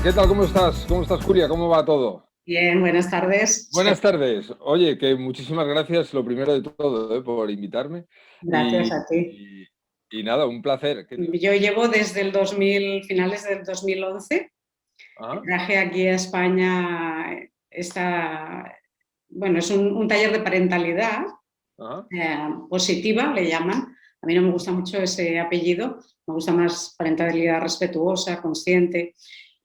¿Qué tal? ¿Cómo estás? ¿Cómo estás, Julia? ¿Cómo va todo? Bien, buenas tardes. Buenas tardes. Oye, que muchísimas gracias, lo primero de todo, por invitarme. Gracias Y, a ti. y- y nada, un placer. Yo llevo desde el 2000, finales del 2011. Ah, Traje aquí a España bueno, es un taller de parentalidad ah, positiva, le llaman. A mí no me gusta mucho ese apellido, me gusta más parentalidad respetuosa, consciente.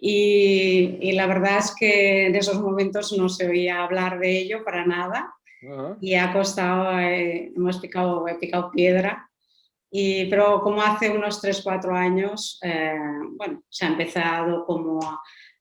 Y la verdad es que en esos momentos no se oía hablar de ello para nada ah, y ha costado, he picado piedra. Pero como hace unos 3 4 años, bueno, se ha empezado como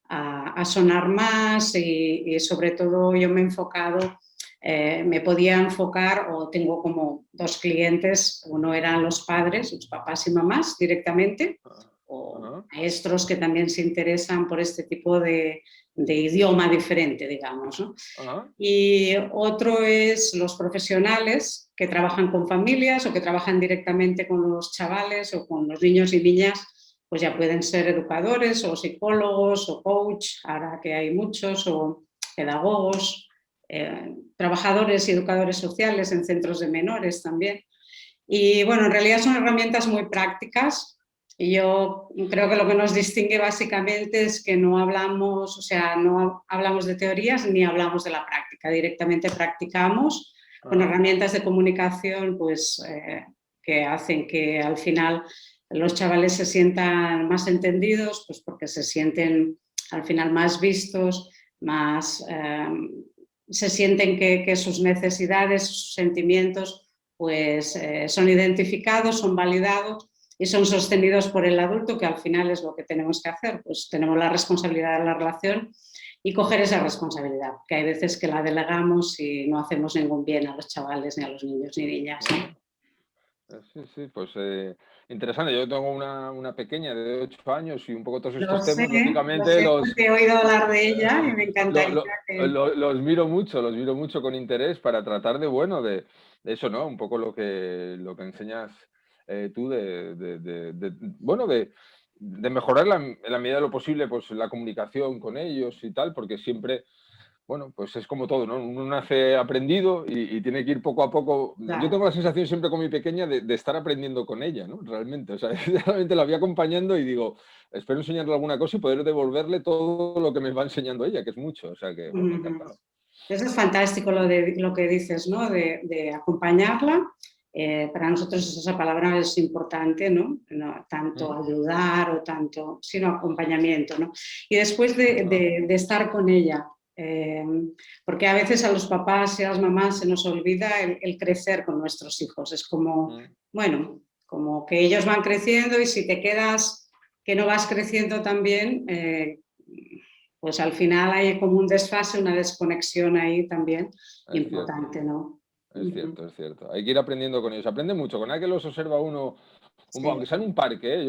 a sonar más y sobre todo yo me he enfocado, me podía enfocar o tengo como dos clientes, uno eran los padres, los papás y mamás directamente, ah, o ah, maestros que también se interesan por este tipo de idioma diferente, digamos, ¿no? ah, Y otro es los profesionales que trabajan con familias o que trabajan directamente con los chavales o con los niños y niñas, pues ya pueden ser educadores o psicólogos o coach, ahora que hay muchos, o pedagogos, trabajadores y educadores sociales en centros de menores también. Y bueno, en realidad son herramientas muy prácticas y yo creo que lo que nos distingue básicamente es que no hablamos, o sea, no hablamos de teorías ni hablamos de la práctica, directamente practicamos con ah, herramientas de comunicación pues, que hacen que al final los chavales se sientan más entendidos, pues porque se sienten al final más vistos, más, se sienten que sus necesidades, sus sentimientos pues son identificados, son validados y son sostenidos por el adulto, que al final es lo que tenemos que hacer, pues tenemos la responsabilidad de la relación y coger esa responsabilidad, que hay veces que la delegamos y no hacemos ningún bien a los chavales, ni a los niños ni niñas. ah. Sí, sí, pues interesante. Yo tengo una pequeña de 8 años y un poco todos estos temas, Lo lógicamente, sé porque he oído hablar de ella y me lo- encantaría lo- que... los miro mucho con interés para tratar de eso, ¿no? Un poco lo que enseñas tú bueno, de mejorar en la medida de lo posible, pues la comunicación con ellos y tal, porque siempre, bueno, pues es como todo, ¿no? Uno nace aprendido y tiene que ir poco a poco. Yo Claro. tengo la sensación siempre con mi pequeña de estar aprendiendo con ella, ¿no? Realmente, o sea, realmente la voy acompañando y digo, espero enseñarle alguna cosa y poder devolverle todo lo que me va enseñando ella, que es mucho, o sea, que bueno, encantado. Eso es fantástico lo que dices, ¿no? De acompañarla. Para nosotros esa palabra es importante, ¿no? No tanto ¿Mm? ayudar o tanto, sino acompañamiento, ¿no? Y después Ah, de estar con ella, eh, porque a veces a los papás y a las mamás se nos olvida el crecer con nuestros hijos. Es como, mm, bueno, como que ellos van creciendo y si te quedas que no vas creciendo también, pues al final hay como un desfase, una desconexión ahí también es cierto. importante, ¿no? Es cierto, es cierto. Hay que ir aprendiendo con ellos. Aprende mucho. Con aquel que los observa uno, Sí. aunque sea en un parque, ¿eh?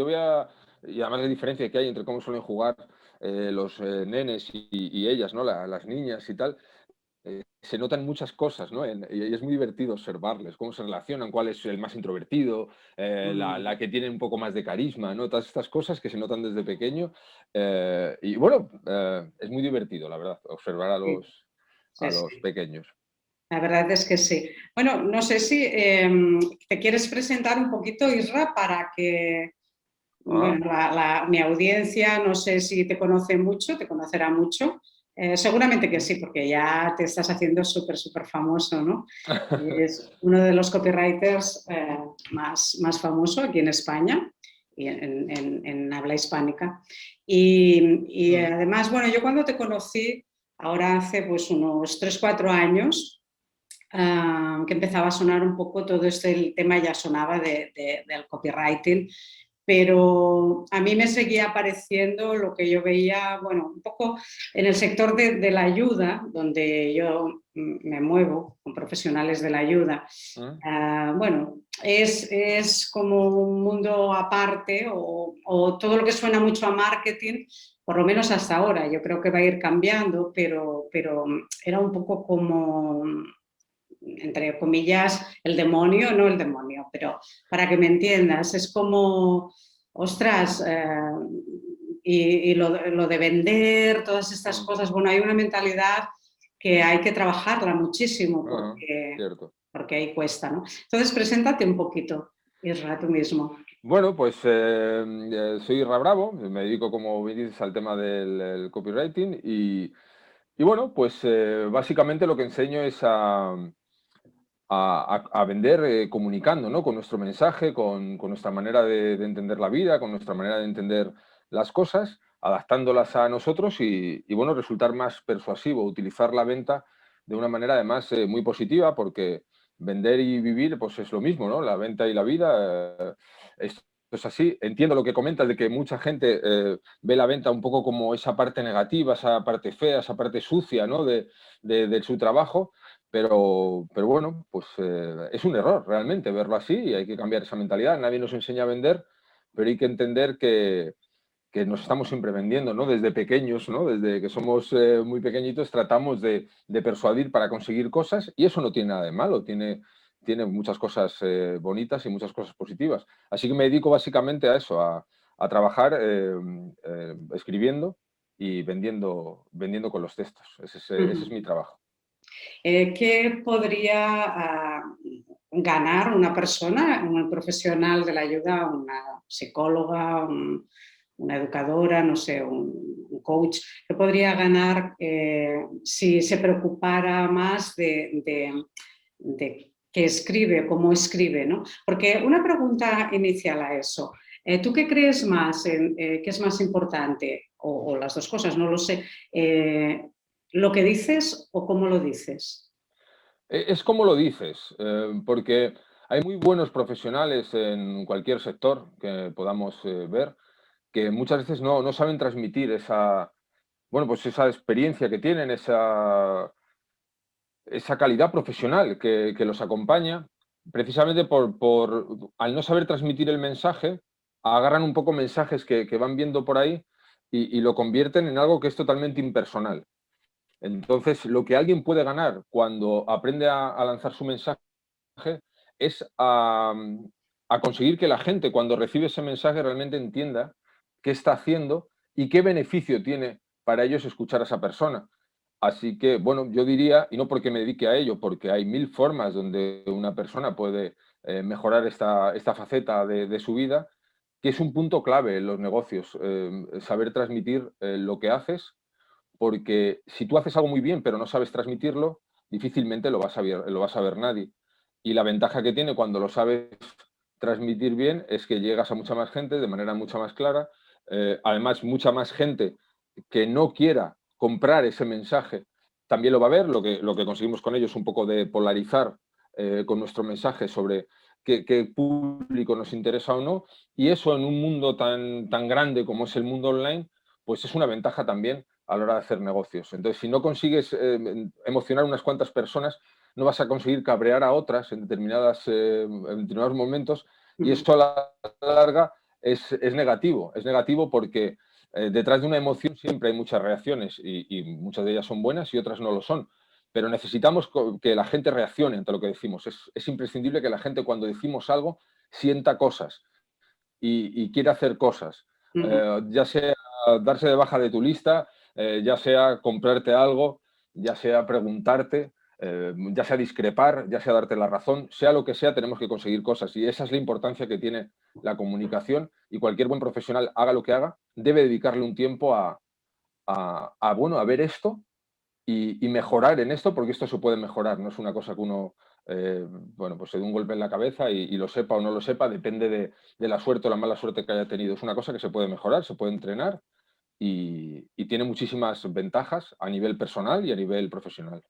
Y además la diferencia que hay entre cómo suelen jugar los nenes y ellas, ¿no? Las niñas y tal. Se notan muchas cosas, ¿no? Y es muy divertido observarles, cómo se relacionan, cuál es el más introvertido, la que tiene un poco más de carisma, ¿no? Todas estas cosas que se notan desde pequeño. Y bueno, es muy divertido, la verdad, observar a Sí, a sí, los sí. pequeños. La verdad es que sí. Bueno, no sé si te quieres presentar un poquito, Isra, para que Ah, bueno, mi audiencia, no sé si te conoce mucho, te conocerá mucho. Seguramente que mm. sí, porque ya te estás haciendo súper, súper famoso, ¿no? Es uno de los copywriters más famosos aquí en España y en habla hispánica. Y Mm, además, bueno, yo cuando te conocí, ahora hace pues unos 3 4 años, que empezaba a sonar un poco todo este el tema, ya sonaba del copywriting, pero a mí me seguía apareciendo lo que yo veía, bueno, un poco en el sector de la ayuda, donde yo me muevo con profesionales de la ayuda. mm, Bueno, es como un mundo aparte o todo lo que suena mucho a marketing, por lo menos hasta ahora. Yo creo que va a ir cambiando, pero era un poco como entre comillas, el demonio, no el demonio, pero para que me entiendas, es como, ostras, y lo de vender, todas estas cosas, bueno, hay una mentalidad que hay que trabajarla muchísimo Cierto. porque ahí cuesta, ¿no? Entonces, preséntate un poquito, Isra, tú mismo. Bueno, pues soy Isra Bravo, me dedico, como bien dices, al tema del copywriting y bueno, pues básicamente lo que enseño es a vender comunicando, ¿no? Con nuestro mensaje, con nuestra manera de entender la vida, con nuestra manera de entender las cosas, adaptándolas a nosotros y, bueno, resultar más persuasivo, utilizar la venta de una manera además muy positiva, porque vender y vivir pues es lo mismo, ¿no? La venta y la vida, esto es así. Entiendo lo que comentas de que mucha gente ve la venta un poco como esa parte negativa, esa parte fea, esa parte sucia, ¿no? De su trabajo. Pero bueno, pues es un error realmente verlo así y hay que cambiar esa mentalidad. Nadie nos enseña a vender, pero hay que entender que nos estamos siempre vendiendo, ¿no? Desde pequeños, ¿no? Desde que somos muy pequeñitos tratamos de persuadir para conseguir cosas y eso no tiene nada de malo, tiene muchas cosas bonitas y muchas cosas positivas. Así que me dedico básicamente a eso, a trabajar escribiendo y vendiendo con los textos. Ese es mi trabajo. ¿Qué podría ganar una persona, un profesional de la ayuda, una psicóloga, una educadora, no sé, un coach? ¿Qué podría ganar si se preocupara más de qué escribe, cómo escribe, ¿no? Porque una pregunta inicial a eso. ¿Tú qué crees más, qué es más importante? O las dos cosas, no lo sé. ¿Lo que dices o cómo lo dices? Es como lo dices, porque hay muy buenos profesionales en cualquier sector que podamos ver, que muchas veces no saben transmitir esa, bueno, pues esa experiencia que tienen, esa calidad profesional que los acompaña, precisamente al no saber transmitir el mensaje, agarran un poco mensajes que van viendo por ahí y lo convierten en algo que es totalmente impersonal. Entonces, lo que alguien puede ganar cuando aprende a lanzar su mensaje es a conseguir que la gente, cuando recibe ese mensaje, realmente entienda qué está haciendo y qué beneficio tiene para ellos escuchar a esa persona. Así que, bueno, yo diría, y no porque me dedique a ello, porque hay mil formas donde una persona puede mejorar esta faceta de su vida, que es un punto clave en los negocios, saber transmitir lo que haces, porque si tú haces algo muy bien pero no sabes transmitirlo, difícilmente lo vas a ver nadie. Y la ventaja que tiene cuando lo sabes transmitir bien es que llegas a mucha más gente de manera mucho más clara. Además, mucha más gente que no quiera comprar ese mensaje también lo va a ver. Lo que conseguimos con ello es un poco de polarizar con nuestro mensaje sobre qué público nos interesa o no. Y eso en un mundo tan grande como es el mundo online, pues es una ventaja también a la hora de hacer negocios. Entonces, si no consigues emocionar unas cuantas personas, no vas a conseguir cabrear a otras en determinados momentos y esto a la larga es negativo. Es negativo porque detrás de una emoción siempre hay muchas reacciones y muchas de ellas son buenas y otras no lo son. Pero necesitamos que la gente reaccione ante lo que decimos. Es imprescindible que la gente cuando decimos algo sienta cosas y quiere hacer cosas. Ya sea darse de baja de tu lista, ya sea comprarte algo, ya sea preguntarte, ya sea discrepar, ya sea darte la razón, sea lo que sea, tenemos que conseguir cosas. Y esa es la importancia que tiene la comunicación y cualquier buen profesional, haga lo que haga, debe dedicarle un tiempo bueno, a ver esto y mejorar en esto, porque esto se puede mejorar, no es una cosa que uno, bueno, pues se dé un golpe en la cabeza y lo sepa o no lo sepa, depende de la suerte o la mala suerte que haya tenido. Es una cosa que se puede mejorar, se puede entrenar y tiene muchísimas ventajas a nivel personal y a nivel profesional.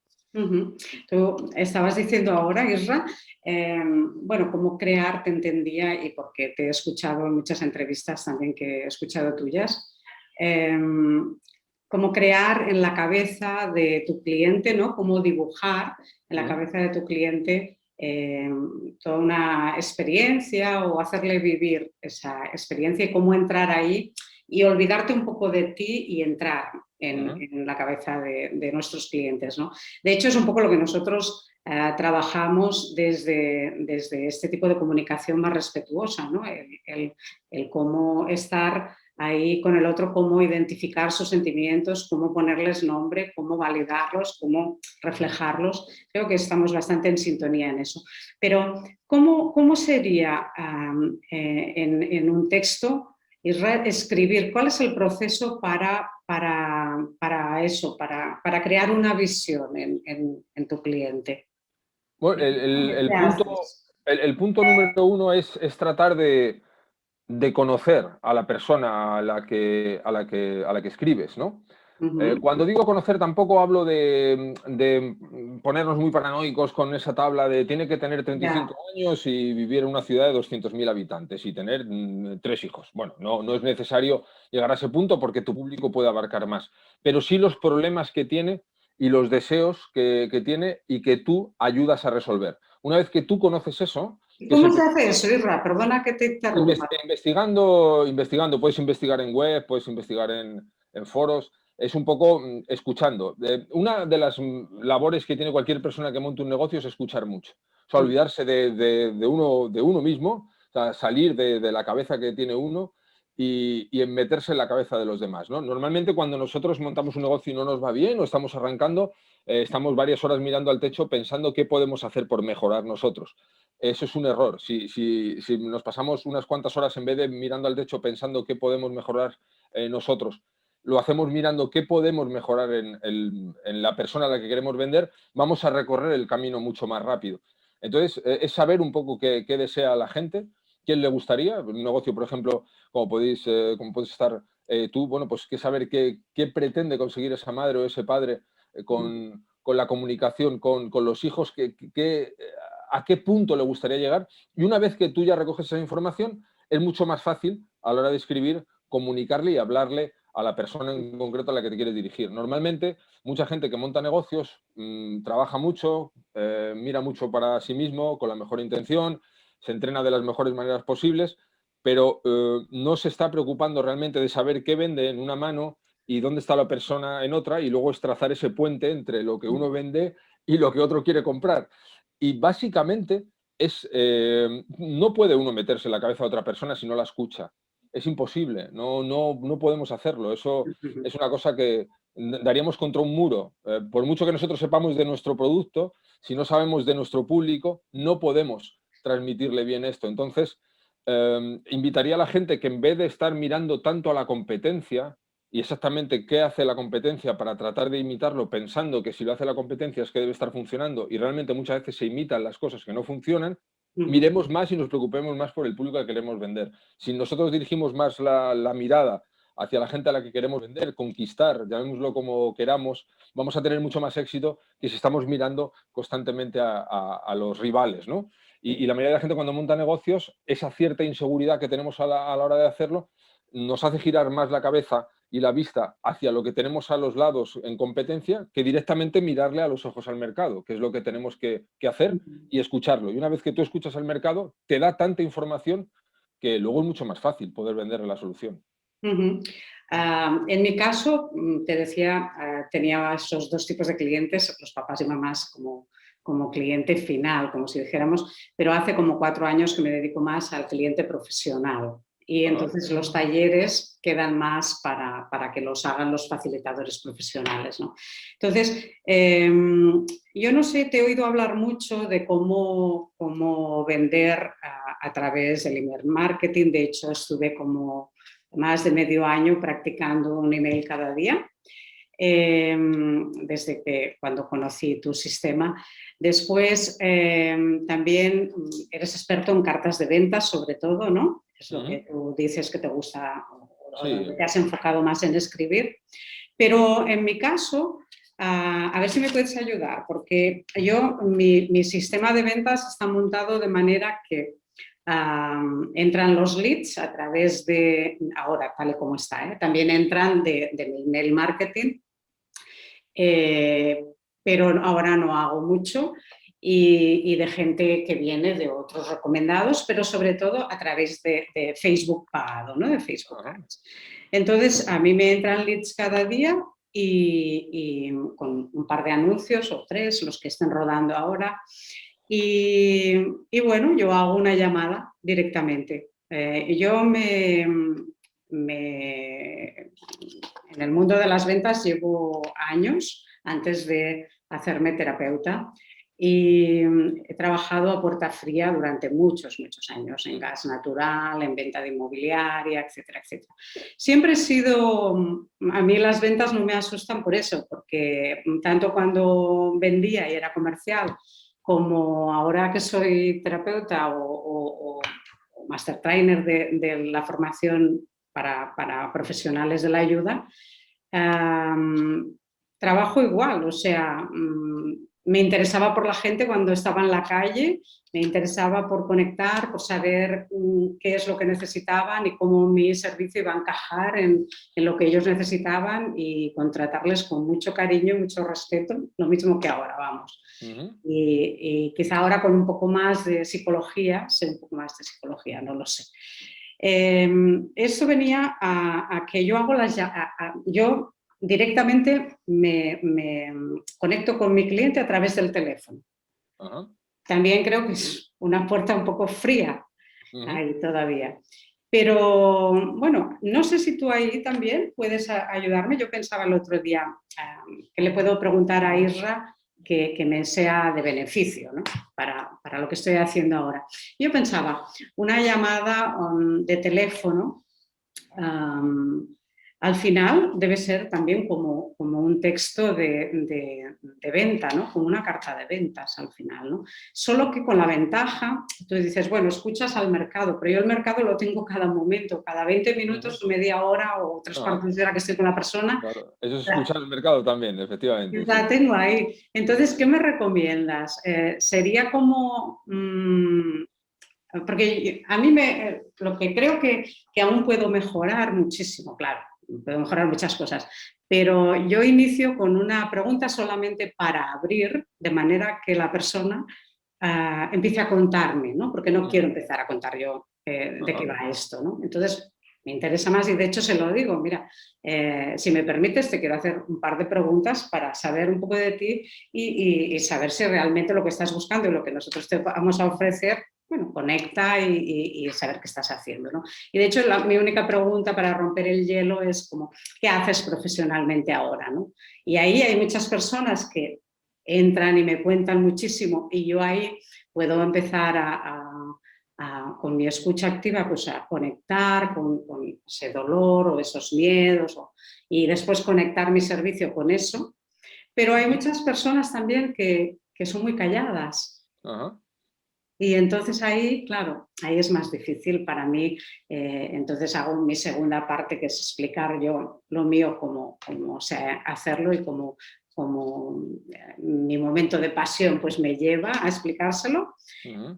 Tú estabas diciendo ahora, Isra, bueno, cómo crear, te entendía, y porque te he escuchado en muchas entrevistas también que he escuchado tuyas, cómo crear en la cabeza de tu cliente, ¿no? Cómo dibujar en la cabeza de tu cliente toda una experiencia o hacerle vivir esa experiencia y cómo entrar ahí y olvidarte un poco de ti y entrar en la cabeza de nuestros clientes, ¿no? De hecho, es un poco lo que nosotros trabajamos desde este tipo de comunicación más respetuosa, ¿no? El cómo estar ahí con el otro cómo identificar sus sentimientos, cómo ponerles nombre, cómo validarlos, cómo reflejarlos. Creo que estamos bastante en sintonía en eso. Pero, ¿cómo sería en un texto escribir? ¿Cuál es el proceso para eso, para crear una visión en tu cliente? Bueno, ¿Qué haces? el punto número uno es tratar de conocer a la persona a la que escribes, ¿no? Ujú. Cuando digo conocer, tampoco hablo de ponernos muy paranoicos con esa tabla de tiene que tener Ya. 35 años y vivir en una ciudad de 200.000 habitantes y tener 3 hijos. Bueno, no es necesario llegar a ese punto porque tu público puede abarcar más, pero sí los problemas que tiene y los deseos que tiene y que tú ayudas a resolver. Una vez que tú conoces eso, ¿Y que es cómo el se hace eso, Irra? Perdona que te interrumpa. investigando, puedes investigar en web, puedes investigar en foros, es un poco escuchando. Una de las labores que tiene cualquier persona que monte un negocio es escuchar mucho. O sea, olvidarse de uno mismo, o sea, salir de la cabeza que tiene uno y en meterse en la cabeza de los demás, ¿no? Normalmente cuando nosotros montamos un negocio y no nos va bien o estamos arrancando, estamos varias horas mirando al techo pensando qué podemos hacer por mejorar nosotros. Eso es un error. Si nos pasamos unas cuantas horas en vez de mirando al techo pensando qué podemos mejorar nosotros, lo hacemos mirando qué podemos mejorar en la persona a la que queremos vender, vamos a recorrer el camino mucho más rápido. Entonces, es saber un poco qué desea la gente, quién le gustaría. Un negocio, por ejemplo, como puedes estar tú, bueno, pues que saber qué pretende conseguir esa madre o ese padre con la comunicación con los hijos, a qué punto le gustaría llegar. Y una vez que tú ya recoges esa información, es mucho más fácil a la hora de escribir comunicarle y hablarle a la persona en concreto a la que te quieres dirigir. Normalmente, mucha gente que monta negocios trabaja mucho, mira mucho para sí mismo, con la mejor intención, se entrena de las mejores maneras posibles, pero no se está preocupando realmente de saber qué vende en una mano y dónde está la persona en otra, y luego es trazar ese puente entre lo que uno vende y lo que otro quiere comprar. Y básicamente no puede uno meterse en la cabeza de otra persona si no la escucha. Es imposible, no podemos hacerlo. Eso es una cosa que daríamos contra un muro. Por mucho que nosotros sepamos de nuestro producto, si no sabemos de nuestro público, no podemos transmitirle bien esto. Entonces, invitaría a la gente que en vez de estar mirando tanto a la competencia y exactamente qué hace la competencia para tratar de imitarlo pensando que si lo hace la competencia es que debe estar funcionando y realmente muchas veces se imitan las cosas que no funcionan, miremos más y nos preocupemos más por el público al que queremos vender. Si nosotros dirigimos más la mirada hacia la gente a la que queremos vender, conquistar, llamémoslo como queramos, vamos a tener mucho más éxito que si estamos mirando constantemente a los rivales, ¿no? Y la mayoría de la gente cuando monta negocios, esa cierta inseguridad que tenemos a la hora de hacerlo, nos hace girar más la cabeza y la vista hacia lo que tenemos a los lados en competencia que directamente mirarle a los ojos al mercado, que es lo que tenemos que hacer y escucharlo. Y una vez que tú escuchas al mercado, te da tanta información que luego es mucho más fácil poder venderle la solución. En mi caso, te decía, tenía esos dos tipos de clientes, los papás y mamás como cliente final, como si dijéramos, pero hace como 4 años que me dedico más al cliente profesional. Y Ajá. entonces los talleres quedan más para que los hagan los facilitadores profesionales, ¿no? Entonces, yo no sé, te he oído hablar mucho de cómo vender a través del email marketing. De hecho, estuve como más de medio año practicando un email cada día, desde que cuando conocí tu sistema. Después, también eres experto en cartas de ventas, sobre todo, ¿no? Es lo que tú dices que te gusta o Sí. donde te has enfocado más en escribir. Pero en mi caso, a ver si me puedes ayudar, porque mi sistema de ventas está montado de manera que entran los leads a través de, ahora tal y como está, también entran de mi email marketing, eh, pero ahora no hago mucho, y de gente que viene de otros recomendados, pero sobre todo a través de Facebook pagado, ¿no? De Facebook Ajá. Ads. Entonces, a mí me entran leads cada día y con un par de anuncios o 3, los que estén rodando ahora. Y bueno, yo hago una llamada directamente. Yo en el mundo de las ventas llevo años antes de hacerme terapeuta y he trabajado a puerta fría durante muchos, muchos años en gas natural, en venta de inmobiliaria, etcétera, etcétera. Siempre he sido, a mí las ventas no me asustan por eso, porque tanto cuando vendía y era comercial, como ahora que soy terapeuta o master trainer de la formación para profesionales de la ayuda, trabajo igual, o sea, me interesaba por la gente cuando estaba en la calle, me interesaba por conectar, por saber qué es lo que necesitaban y cómo mi servicio iba a encajar en lo que ellos necesitaban y contratarles con mucho cariño y mucho respeto, lo mismo que ahora, vamos. Y quizá ahora con un poco más de psicología, sé un poco más de psicología, no lo sé. Eso venía a que yo hago yo directamente me conecto con mi cliente a través del teléfono. También creo que es una puerta un poco fría ahí todavía. Pero bueno, no sé si tú ahí también puedes ayudarme. Yo pensaba el otro día que le puedo preguntar a Isra que me sea de beneficio, ¿no? para lo que estoy haciendo ahora. Yo pensaba, una llamada de teléfono al final debe ser también como un texto de venta, ¿no? Como una carta de ventas al final, ¿no? Solo que con la ventaja, tú dices, bueno, escuchas al mercado, pero yo el mercado lo tengo cada momento, cada 20 minutos, media hora o tres cuartos de hora que estoy con la persona. Claro. Eso es escuchar el mercado también, efectivamente. La tengo ahí. Entonces, ¿qué me recomiendas? Sería como... porque a mí lo que creo que aún puedo mejorar muchísimo, claro, puedo mejorar muchas cosas, pero yo inicio con una pregunta solamente para abrir, de manera que la persona empiece a contarme, ¿no? Porque no quiero empezar a contar yo de qué va esto, ¿no? Entonces, me interesa más y de hecho se lo digo, mira, si me permites te quiero hacer un par de preguntas para saber un poco de ti y saber si realmente lo que estás buscando y lo que nosotros te vamos a ofrecer, bueno, conecta y saber qué estás haciendo, ¿no? Y de hecho mi única pregunta para romper el hielo es como, ¿qué haces profesionalmente ahora, ¿no? Y ahí hay muchas personas que entran y me cuentan muchísimo y yo ahí puedo empezar con mi escucha activa pues a conectar con ese dolor o esos miedos y después conectar mi servicio con eso. Pero hay muchas personas también que son muy calladas. Y entonces ahí, claro, ahí es más difícil para mí. Entonces hago mi segunda parte, que es explicar yo lo mío, cómo sé hacerlo y cómo mi momento de pasión pues me lleva a explicárselo.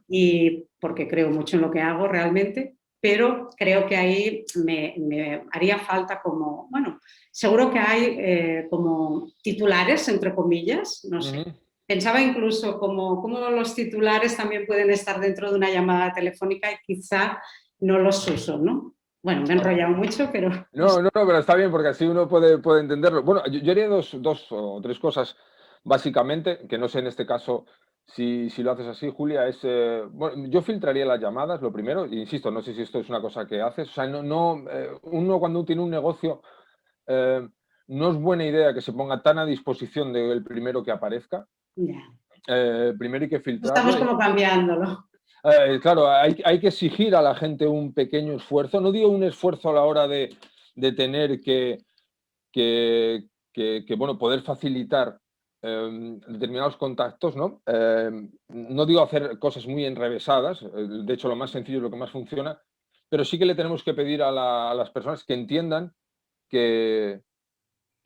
Y porque creo mucho en lo que hago realmente, pero creo que ahí me haría falta como, bueno, seguro que hay como titulares, entre comillas, no sé. Pensaba incluso como los titulares también pueden estar dentro de una llamada telefónica y quizá no los uso, ¿no? Bueno, me he enrollado mucho, pero... No, pero está bien porque así uno puede entenderlo. Bueno, yo haría dos o tres cosas, básicamente, que no sé en este caso si lo haces así, Julia, bueno, yo filtraría las llamadas, lo primero, e insisto, no sé si esto es una cosa que haces, o sea, uno cuando tiene un negocio, no es buena idea que se ponga tan a disposición del primero que aparezca. Primero hay que filtrarlo. Estamos como cambiándolo. Claro, hay que exigir a la gente un pequeño esfuerzo. No digo un esfuerzo a la hora de tener bueno, poder facilitar determinados contactos, ¿no? No digo hacer cosas muy enrevesadas, de hecho lo más sencillo es lo que más funciona, pero sí que le tenemos que pedir a las personas que entiendan que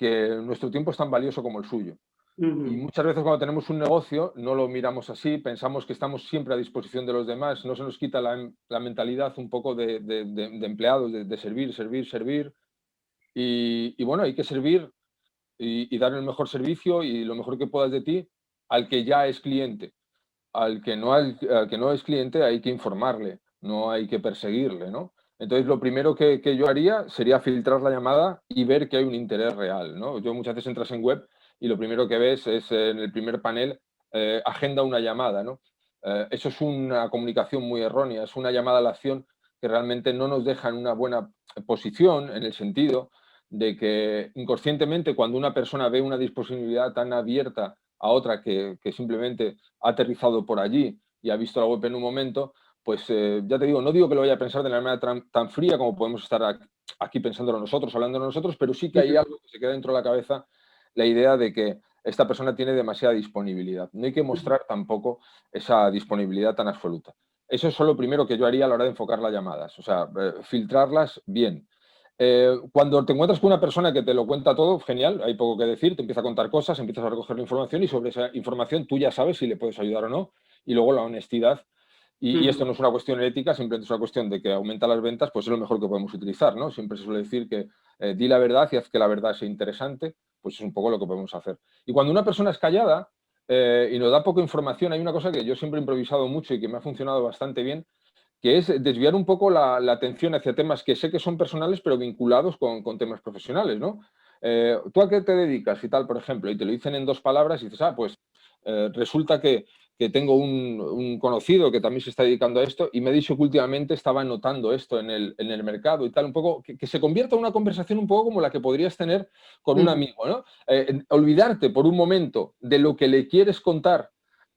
nuestro tiempo es tan valioso como el suyo. Y muchas veces cuando tenemos un negocio no lo miramos así, pensamos que estamos siempre a disposición de los demás, no se nos quita la mentalidad un poco de empleados, de servir. Y bueno, hay que servir y dar el mejor servicio y lo mejor que puedas de ti al que ya es cliente. Al que no es cliente hay que informarle, no hay que perseguirle, ¿no? Entonces, lo primero que yo haría sería filtrar la llamada y ver que hay un interés real, ¿no? Yo muchas veces entras en web y lo primero que ves es en el primer panel, agenda una llamada, ¿no? Eso es una comunicación muy errónea, es una llamada a la acción que realmente no nos deja en una buena posición en el sentido de que inconscientemente cuando una persona ve una disponibilidad tan abierta a otra que simplemente ha aterrizado por allí y ha visto la web en un momento, pues ya te digo, no digo que lo vaya a pensar de la manera tan fría como podemos estar aquí pensándolo nosotros, hablando nosotros, pero sí que hay algo que se queda dentro de la cabeza, la idea de que esta persona tiene demasiada disponibilidad. No hay que mostrar tampoco esa disponibilidad tan absoluta. Eso es lo primero que yo haría a la hora de enfocar las llamadas, o sea, filtrarlas bien. Cuando te encuentras con una persona que te lo cuenta todo, genial, hay poco que decir, te empieza a contar cosas, empiezas a recoger la información y sobre esa información tú ya sabes si le puedes ayudar o no. Y luego la honestidad. Y esto no es una cuestión ética, simplemente es una cuestión de que aumenta las ventas, pues es lo mejor que podemos utilizar, ¿no? Siempre se suele decir que di la verdad y haz que la verdad sea interesante, pues es un poco lo que podemos hacer. Y cuando una persona es callada y nos da poca información, hay una cosa que yo siempre he improvisado mucho y que me ha funcionado bastante bien, que es desviar un poco la atención hacia temas que sé que son personales, pero vinculados con temas profesionales, ¿no? ¿Tú a qué te dedicas y tal, por ejemplo? Y te lo dicen en 2 palabras y dices, pues resulta que tengo un conocido que también se está dedicando a esto y me ha dicho que últimamente estaba notando esto en el mercado y tal, un poco, que se convierta en una conversación un poco como la que podrías tener con un amigo, ¿no? Olvidarte por un momento de lo que le quieres contar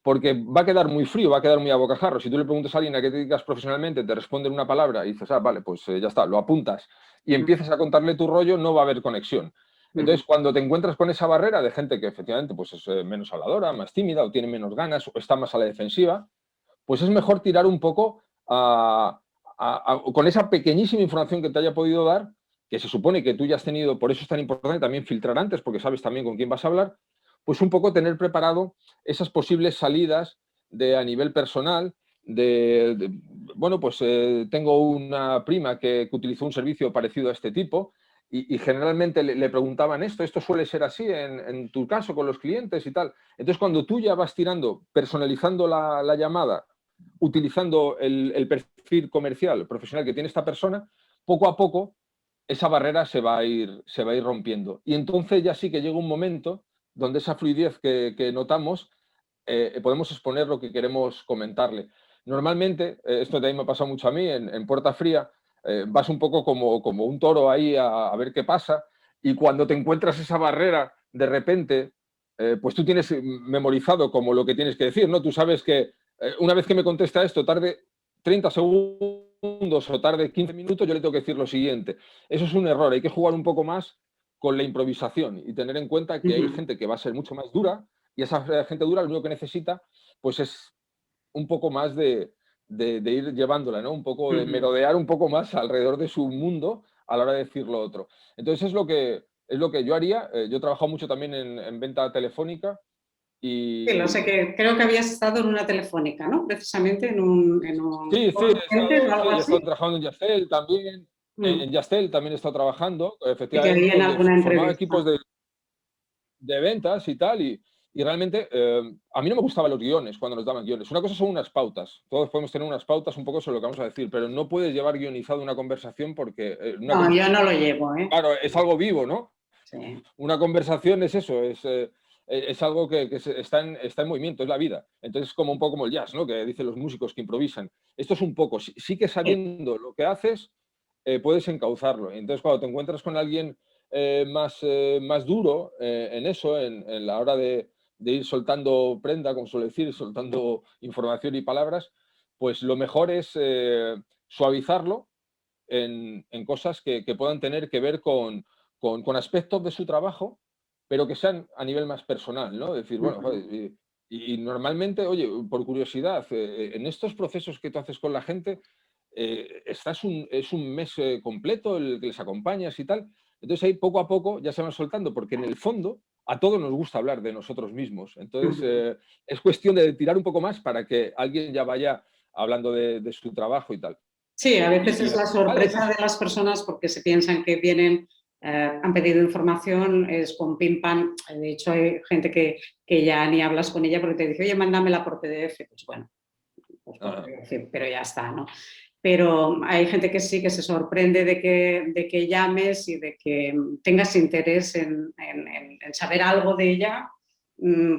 porque va a quedar muy frío, va a quedar muy a bocajarro. Si tú le preguntas a alguien a qué te dedicas profesionalmente, te responde una palabra y dices, vale, pues ya está, lo apuntas y empiezas a contarle tu rollo, no va a haber conexión. Entonces, cuando te encuentras con esa barrera de gente que efectivamente pues, es menos habladora, más tímida o tiene menos ganas o está más a la defensiva, pues es mejor tirar un poco con esa pequeñísima información que te haya podido dar, que se supone que tú ya has tenido, por eso es tan importante también filtrar antes, porque sabes también con quién vas a hablar, pues un poco tener preparado esas posibles salidas a nivel personal, bueno, pues tengo una prima que utilizó un servicio parecido a este tipo y generalmente le preguntaban esto suele ser así en tu caso con los clientes y tal. Entonces, cuando tú ya vas tirando, personalizando la llamada, utilizando el perfil comercial, profesional que tiene esta persona, poco a poco esa barrera se va a ir rompiendo. Y entonces ya sí que llega un momento donde esa fluidez que notamos podemos exponer lo que queremos comentarle. Normalmente, esto también me ha pasado mucho a mí, en Puerta Fría, vas un poco como un toro ahí a ver qué pasa y cuando te encuentras esa barrera, de repente, pues tú tienes memorizado como lo que tienes que decir, ¿no? Tú sabes que una vez que me contesta esto, tarde 30 segundos o tarde 15 minutos, yo le tengo que decir lo siguiente. Eso es un error, hay que jugar un poco más con la improvisación y tener en cuenta que hay gente que va a ser mucho más dura y esa gente dura lo único que necesita pues es un poco más de ir llevándola, ¿no? Un poco de merodear un poco más alrededor de su mundo a la hora de decir lo otro. Entonces es lo que yo haría. Yo he trabajado mucho también en venta telefónica Sí, lo sé y... que creo que habías estado en una telefónica, ¿no? Precisamente en un Sí, call center o sí, algo he estado así. trabajando en Yastel también. En Yastel también he estado trabajando, Y que efectivamente, vi en donde alguna formaba entrevista. equipos de ventas y tal, y realmente a mí no me gustaban los guiones cuando nos daban guiones. Una cosa son unas pautas, todos podemos tener unas pautas un poco sobre lo que vamos a decir, pero no puedes llevar guionizado una conversación porque No, yo no lo llevo, ¿eh? claro, es algo vivo, ¿no? Sí. Una conversación es eso, es algo que está en movimiento, es la vida. Entonces es como un poco como el jazz, ¿no? Que dicen los músicos que improvisan. Esto es un poco, sí que sabiendo lo que haces, puedes encauzarlo. Entonces cuando te encuentras con alguien más duro en eso, en la hora de ir soltando prenda, como suele decir, soltando información y palabras, pues lo mejor es suavizarlo en cosas que puedan tener que ver con aspectos de su trabajo, pero que sean a nivel más personal, ¿no? Decir, bueno, joder, y normalmente, oye, por curiosidad, en estos procesos que tú haces con la gente, es un mes completo el que les acompañas y tal. Entonces ahí poco a poco ya se van soltando, porque en el fondo a todos nos gusta hablar de nosotros mismos. Entonces es cuestión de tirar un poco más para que alguien ya vaya hablando de su trabajo y tal. Sí, a veces Y es la vale, sorpresa de las personas porque se piensan que vienen, han pedido información, es con pim pam. De hecho, hay gente que ya ni hablas con ella porque te dice, oye, mándamela por PDF. Pues bueno, pues por ajá. PDF, pero ya está, ¿no? Pero hay gente que sí que se sorprende de que llames y de que tengas interés en saber algo de ella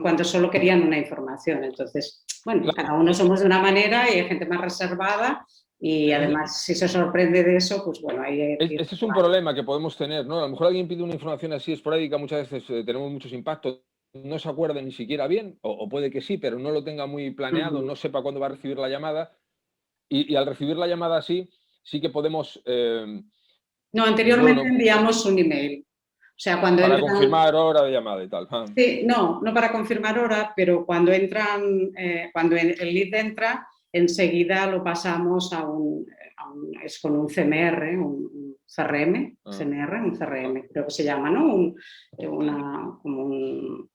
cuando solo querían una información. Entonces, bueno, cada Claro, uno somos de una manera y hay gente más reservada Y además, si se sorprende de eso, pues bueno, ahí hay que ir. Ese es un problema que podemos tener, ¿no? A lo mejor alguien pide una información así esporádica, muchas veces tenemos muchos impactos, no se acuerda ni siquiera bien, o puede que sí, pero no lo tenga muy planeado, Ujú. no sepa cuándo va a recibir la llamada, y al recibir la llamada así, sí que podemos, No, anteriormente bueno, enviamos un email. O sea, cuando para entran. confirmar hora de llamada y tal. Sí, no, no para confirmar hora, pero cuando entran, cuando el lead entra, enseguida lo pasamos es con un CMR, un CRM, CMR, un CRM, creo que se llama, ¿no? Como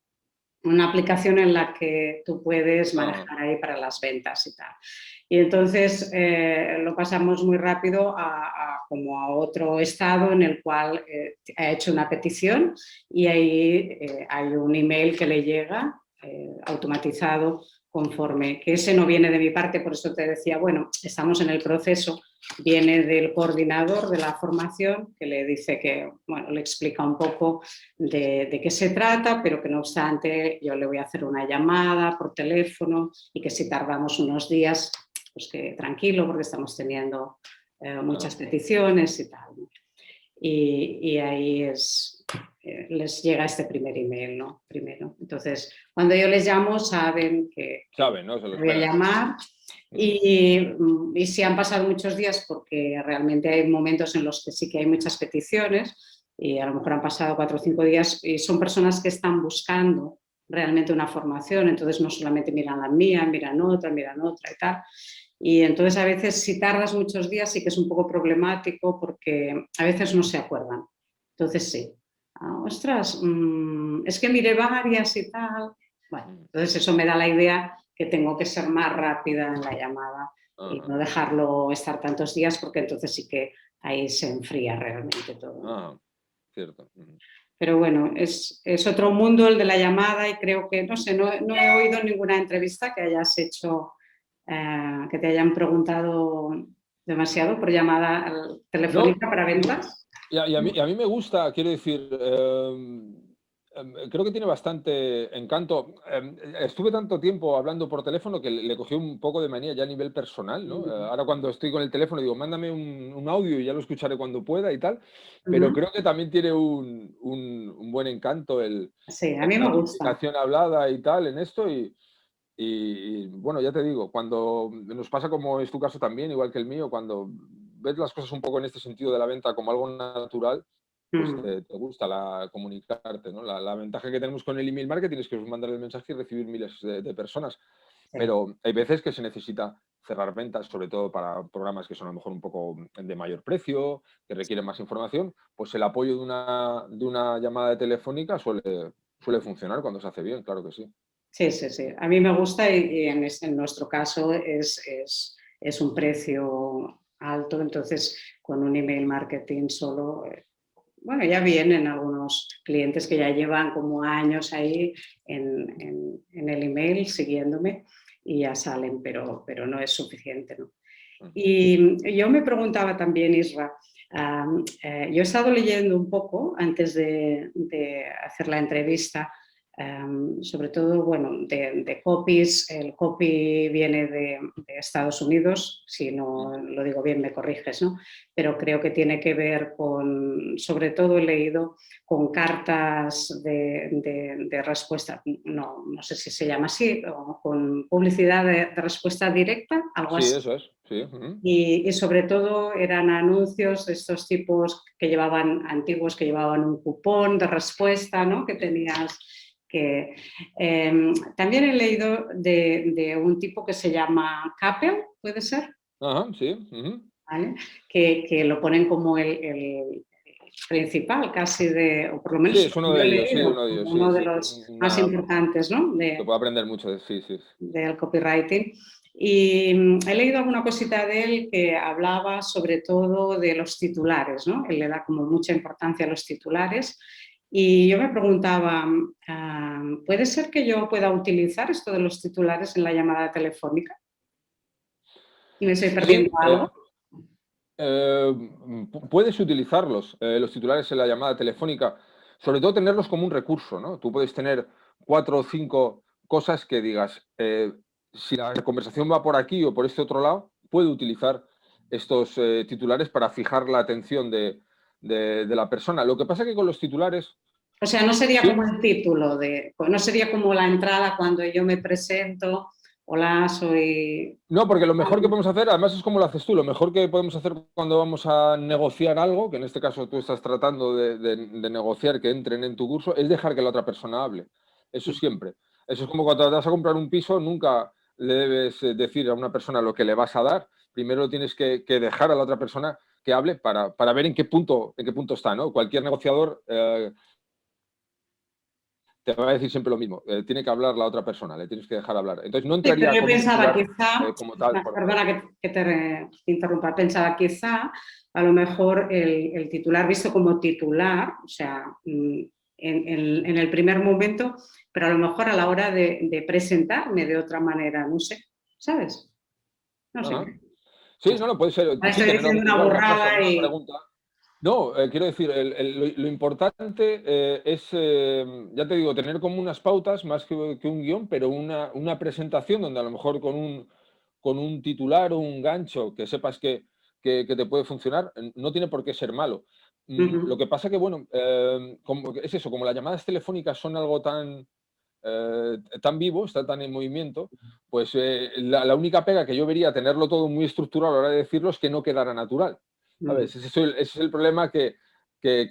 una aplicación en la que tú puedes manejar ahí para las ventas y tal. Y entonces lo pasamos muy rápido como a otro estado en el cual ha hecho una petición y ahí hay un email que le llega automatizado conforme, que ese no viene de mi parte, por eso te decía, bueno, estamos en el proceso, viene del coordinador de la formación que le dice que, bueno, le explica un poco de qué se trata, pero que no obstante yo le voy a hacer una llamada por teléfono y que si tardamos unos días, pues que tranquilo porque estamos teniendo muchas peticiones y tal. Y ahí les llega este primer email, ¿no? Primero. Entonces, cuando yo les llamo, saben que Saben, ¿no? Se lo voy a esperan. llamar. Y si han pasado muchos días, porque realmente hay momentos en los que sí que hay muchas peticiones, y a lo mejor han pasado 4 o 5 días, y son personas que están buscando realmente una formación, entonces no solamente miran la mía, miran otra y tal. Y entonces a veces si tardas muchos días sí que es un poco problemático porque a veces no se acuerdan. Entonces sí, ostras, es que miré varias y tal. Bueno, entonces eso me da la idea que tengo que ser más rápida en la llamada y no dejarlo estar tantos días porque entonces sí que ahí se enfría realmente todo. Cierto. Pero bueno, es otro mundo el de la llamada y creo que, no sé, no he oído ninguna entrevista que hayas hecho, que te hayan preguntado demasiado por llamada No, telefónica para ventas. y a mí me gusta, quiero decir, creo que tiene bastante encanto. Estuve tanto tiempo hablando por teléfono que le cogí un poco de manía ya a nivel personal, ¿no? Ahora cuando estoy con el teléfono digo, mándame un audio y ya lo escucharé cuando pueda y tal, pero creo que también tiene un buen encanto Sí, a mí la me gusta. comunicación hablada y tal en esto y bueno, ya te digo, cuando nos pasa como es tu caso también, igual que el mío, cuando ves las cosas un poco en este sentido de la venta como algo natural, pues te gusta comunicarte, ¿no? La ventaja que tenemos con el email marketing es que os mandar el mensaje y recibir miles de personas, Sí. pero hay veces que se necesita cerrar ventas, sobre todo para programas que son a lo mejor un poco de mayor precio, que requieren más información, pues el apoyo de una llamada telefónica suele funcionar cuando se hace bien, claro que sí. Sí, sí, sí. A mí me gusta y en nuestro caso es un precio alto, entonces con un email marketing solo, bueno, ya vienen algunos clientes que ya llevan como años ahí en el email siguiéndome y ya salen, pero no es suficiente, ¿no? Y yo me preguntaba también, Isra, yo he estado leyendo un poco antes de hacer la entrevista, sobre todo, bueno, de copies. El copy viene de Estados Unidos, si no lo digo bien me corriges, ¿no? Pero creo que tiene que ver con, sobre todo he leído, con cartas de respuesta, no sé si se llama así, o con publicidad de respuesta directa, algo Sí, así. eso es, sí. Y sobre todo eran anuncios de estos tipos que llevaban, antiguos, que llevaban un cupón de respuesta, ¿no? Que tenías que... también he leído de un tipo que se llama Capel, ¿puede ser? Ajá, sí. ¿Vale? Que lo ponen como el principal casi de, o por lo Sí, menos es uno yo de he ellos, sí, leído, uno de ellos, como sí, uno de sí. los más importantes, ¿no? Se puede aprender mucho de sí, sí. Del copywriting. Y he leído alguna cosita de él que hablaba sobre todo de los titulares, ¿no? Él le da como mucha importancia a los titulares. Y yo me preguntaba, ¿puede ser que yo pueda utilizar esto de los titulares en la llamada telefónica? ¿Y me estoy perdiendo Sí, algo? puedes utilizarlos, los titulares en la llamada telefónica, sobre todo tenerlos como un recurso, ¿no? Tú puedes tener 4 o 5 cosas que digas, si la conversación va por aquí o por este otro lado, puedo utilizar estos titulares para fijar la atención de la persona. Lo que pasa es que con los titulares... O sea, no sería Sí, como el título, no sería como la entrada cuando yo me presento, hola, soy... no, porque lo mejor que podemos hacer, además es como lo haces tú, lo mejor que podemos hacer cuando vamos a negociar algo, que en este caso tú estás tratando de negociar que entren en tu curso, es dejar que la otra persona hable. Eso siempre. Eso es como cuando te vas a comprar un piso, nunca le debes decir a una persona lo que le vas a dar. Primero tienes que dejar a la otra persona que hable para ver en qué punto está, ¿no? Cualquier negociador te va a decir siempre lo mismo. Tiene que hablar la otra persona, le tienes que dejar hablar. Entonces no Sí, pero entraría yo con un pensaba titular quizá, como tal. perdona que te interrumpa, pensaba quizá a lo mejor el titular visto como titular, o sea, en el primer momento, pero a lo mejor a la hora de presentarme de otra manera, no sé, ¿sabes? No sé. Ajá. Sí, no, no, puede ser. Ahora Sí, estoy tener diciendo una igual una cosa, burrada una y... pregunta. No, quiero decir, lo importante es, ya te digo, tener como unas pautas más que un guión, pero una presentación donde a lo mejor con un titular o un gancho que sepas que te puede funcionar, no tiene por qué ser malo. Lo Ujú, que pasa que, bueno, es eso, como las llamadas telefónicas son algo tan vivo, está tan en movimiento, pues la única pega que yo vería tenerlo todo muy estructurado a la hora de decirlo es que no quedara natural. ujú. ¿Sabes? Ese es el problema que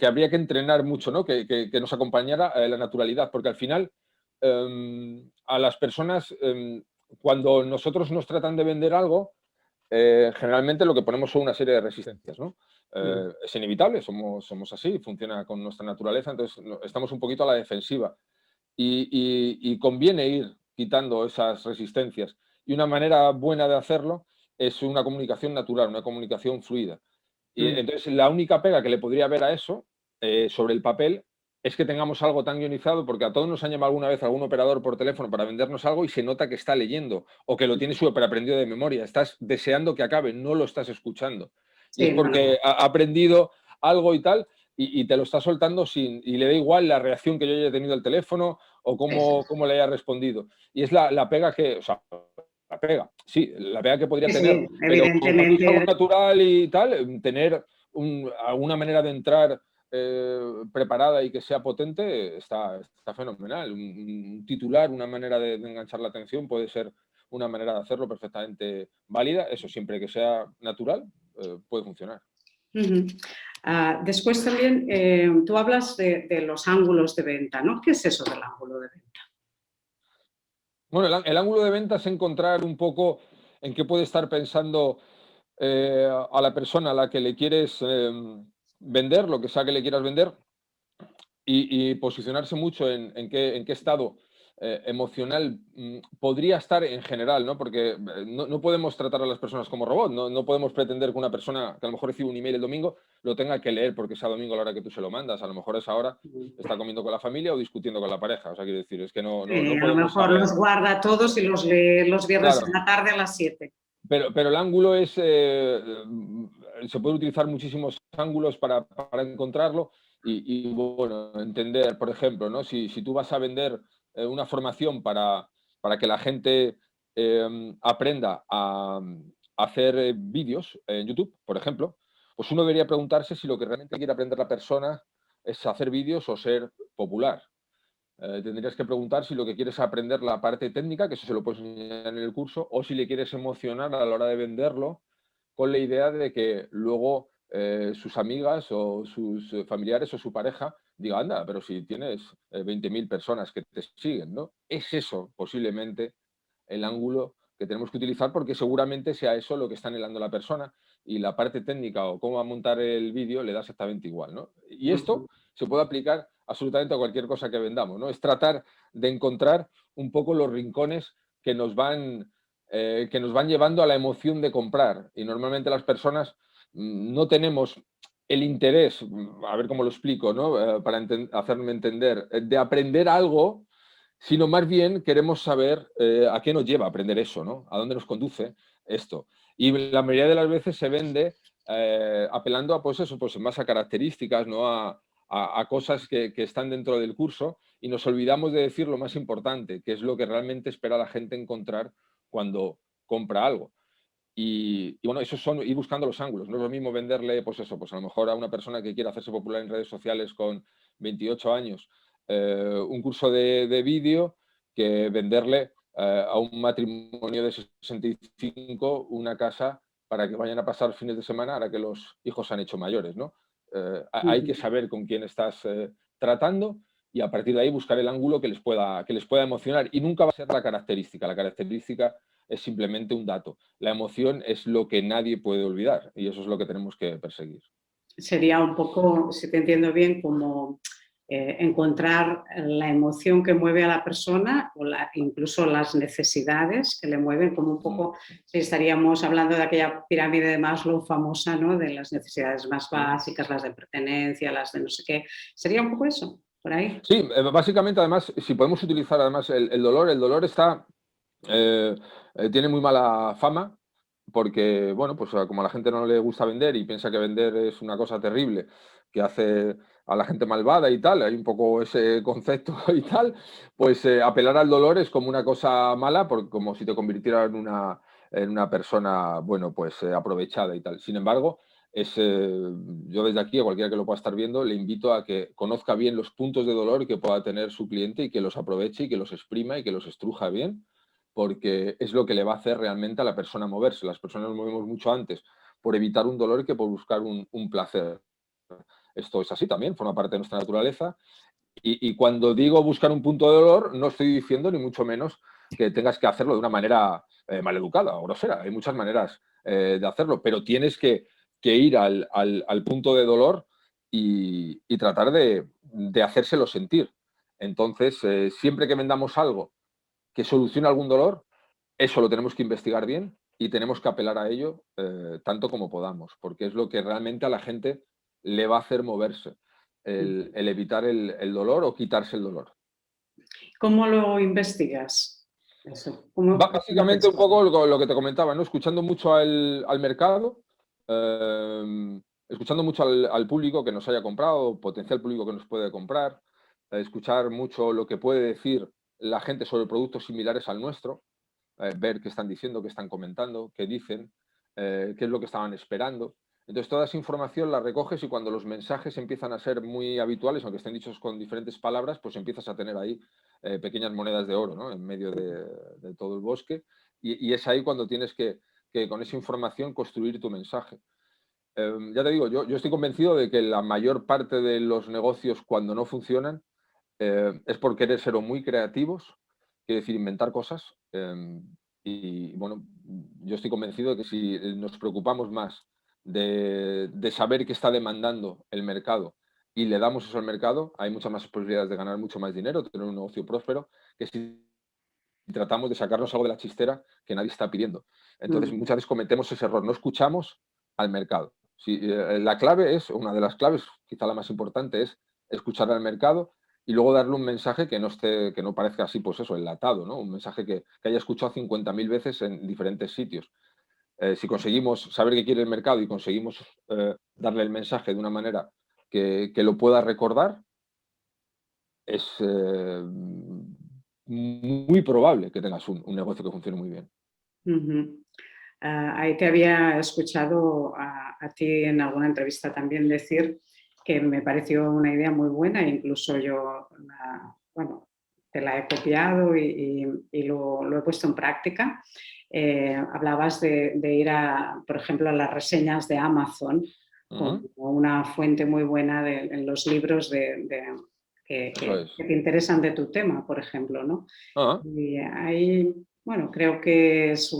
habría que entrenar mucho, ¿no? Que nos acompañara la naturalidad, porque al final a las personas, cuando nosotros nos tratan de vender algo, generalmente lo que ponemos son una serie de resistencias, ¿no? Mm, Es inevitable, somos así, funciona con nuestra naturaleza, entonces estamos un poquito a la defensiva y conviene ir quitando esas resistencias. Y una manera buena de hacerlo es una comunicación natural, una comunicación fluida. Y mm. entonces la única pega que le podría ver a eso, sobre el papel, es que tengamos algo tan guionizado, porque a todos nos han llamado alguna vez algún operador por teléfono para vendernos algo y se nota que está leyendo o que lo tiene súper aprendido de memoria. Estás deseando que acabe, no lo estás escuchando. Y es Sí, no, no. porque ha aprendido algo y tal, y te lo está soltando y le da igual la reacción que yo haya tenido al teléfono o Sí, sí, cómo le haya respondido. Y es la pega que, o sea, la pega, sí, la pega que podría sí, tener, sí, pero cuando es algo evidentemente. natural y tal, tener alguna manera de entrar preparada y que sea potente está fenomenal. Un titular, una manera de enganchar la atención puede ser una manera de hacerlo perfectamente válida. Eso siempre que sea natural puede funcionar. Ujú. Después también tú hablas de los ángulos de venta, ¿no? ¿Qué es eso del ángulo de venta? Bueno, el ángulo de venta es encontrar un poco en qué puede estar pensando a la persona a la que le quieres vender, lo que sea que le quieras vender, y posicionarse mucho en qué estado emocional podría estar en general, ¿no? Porque no podemos tratar a las personas como robots, no podemos pretender que una persona que a lo mejor recibe un email el domingo lo tenga que leer porque sea domingo a la hora que tú se lo mandas, a lo mejor esa hora está comiendo con la familia o discutiendo con la pareja, o sea, quiero decir, es que no A lo podemos mejor saber, los guarda todos y los lee los viernes en claro, la tarde a las 7. pero el ángulo es, se puede utilizar muchísimos ángulos para encontrarlo bueno, entender, por ejemplo, ¿no? Si tú vas a vender una formación para que la gente aprenda a hacer vídeos en YouTube, por ejemplo, pues uno debería preguntarse si lo que realmente quiere aprender la persona es hacer vídeos o ser popular. Tendrías que preguntar si lo que quieres es aprender la parte técnica, que eso se lo puedes enseñar en el curso, o si le quieres emocionar a la hora de venderlo con la idea de que luego sus amigas o sus familiares o su pareja diga, anda, pero si tienes 20.000 personas que te siguen, ¿no? Es eso posiblemente el ángulo que tenemos que utilizar porque seguramente sea eso lo que está anhelando la persona y la parte técnica o cómo va a montar el vídeo le da exactamente igual, ¿no? Y esto se puede aplicar absolutamente a cualquier cosa que vendamos, ¿no? Es tratar de encontrar un poco los rincones que nos van llevando a la emoción de comprar. Y normalmente las personas no tenemos el interés, a ver cómo lo explico, ¿no? Para hacerme entender, de aprender algo, sino más bien queremos saber a qué nos lleva aprender eso, ¿no? A dónde nos conduce esto. Y la mayoría de las veces se vende apelando a, pues eso, pues más a características, ¿no? A cosas que están dentro del curso y nos olvidamos de decir lo más importante, que es lo que realmente espera la gente encontrar cuando compra algo. y bueno, eso son ir buscando los ángulos. No es lo mismo venderle, pues eso, pues a lo mejor a una persona que quiere hacerse popular en redes sociales con 28 años, un curso de vídeo, que venderle a un matrimonio de 65 una casa para que vayan a pasar fines de semana ahora que los hijos se han hecho mayores, ¿no? Hay que saber con quién estás tratando y a partir de ahí buscar el ángulo que les pueda emocionar. Y nunca va a ser la característica. La característica es simplemente un dato. La emoción es lo que nadie puede olvidar y eso es lo que tenemos que perseguir. Sería un poco, si te entiendo bien, como encontrar la emoción que mueve a la persona o incluso las necesidades que le mueven, como un poco, si estaríamos hablando de aquella pirámide de Maslow famosa, ¿no? De las necesidades más básicas, las de pertenencia, las de no sé qué. Sería un poco eso, por ahí. Sí, básicamente, además, si podemos utilizar además el dolor está, tiene muy mala fama porque, bueno, pues como a la gente no le gusta vender y piensa que vender es una cosa terrible, que hace a la gente malvada y tal, hay un poco ese concepto y tal, pues apelar al dolor es como una cosa mala, como si te convirtiera en una persona, bueno, pues aprovechada y tal. Sin embargo, yo desde aquí, a cualquiera que lo pueda estar viendo, le invito a que conozca bien los puntos de dolor que pueda tener su cliente y que los aproveche y que los exprima y que los estruja bien, porque es lo que le va a hacer realmente a la persona moverse. Las personas nos movemos mucho antes por evitar un dolor que por buscar un placer. Esto es así también, forma parte de nuestra naturaleza. Y cuando digo buscar un punto de dolor, no estoy diciendo ni mucho menos que tengas que hacerlo de una manera maleducada o grosera. Hay muchas maneras de hacerlo, pero tienes que ir al punto de dolor y tratar de hacérselo sentir. Entonces, siempre que vendamos algo que solucione algún dolor, eso lo tenemos que investigar bien y tenemos que apelar a ello tanto como podamos, porque es lo que realmente a la gente le va a hacer moverse, el evitar el dolor o quitarse el dolor. ¿Cómo lo investigas? Eso. ¿Cómo te Básicamente un exploras? poco lo que te comentaba, ¿no? Escuchando mucho al mercado, escuchando mucho al público que nos haya comprado, potencial público que nos puede comprar, escuchar mucho lo que puede decir la gente sobre productos similares al nuestro, ver qué están diciendo, qué están comentando, qué dicen, qué es lo que estaban esperando. Entonces, toda esa información la recoges y cuando los mensajes empiezan a ser muy habituales, aunque estén dichos con diferentes palabras, pues empiezas a tener ahí pequeñas monedas de oro, ¿no? En medio de todo el bosque. Y es ahí cuando tienes que con esa información construir tu mensaje. Ya te digo, yo estoy convencido de que la mayor parte de los negocios, cuando no funcionan, es por querer ser o muy creativos, quiere decir inventar cosas. Y bueno, yo estoy convencido de que si nos preocupamos más de saber qué está demandando el mercado y le damos eso al mercado, hay muchas más posibilidades de ganar mucho más dinero, de tener un negocio próspero, que si tratamos de sacarnos algo de la chistera que nadie está pidiendo. Entonces, Mm. muchas veces cometemos ese error, no escuchamos al mercado. Si, la clave es, una de las claves, quizá la más importante, es escuchar al mercado y luego darle un mensaje que no esté, que no parezca así, pues eso, enlatado, ¿no? Un mensaje que haya escuchado 50.000 veces en diferentes sitios. Si conseguimos saber qué quiere el mercado y conseguimos darle el mensaje de una manera que lo pueda recordar, es muy probable que tengas un negocio que funcione muy bien. Ujú. Ahí te había escuchado a ti en alguna entrevista también decir que me pareció una idea muy buena e incluso yo bueno, te la he copiado y lo he puesto en práctica. Hablabas de ir por ejemplo, a las reseñas de Amazon como Ujú. una fuente muy buena en los libros Eso es. que te interesan de tu tema, por ejemplo, ¿no? Ah, Y ahí, bueno, creo que es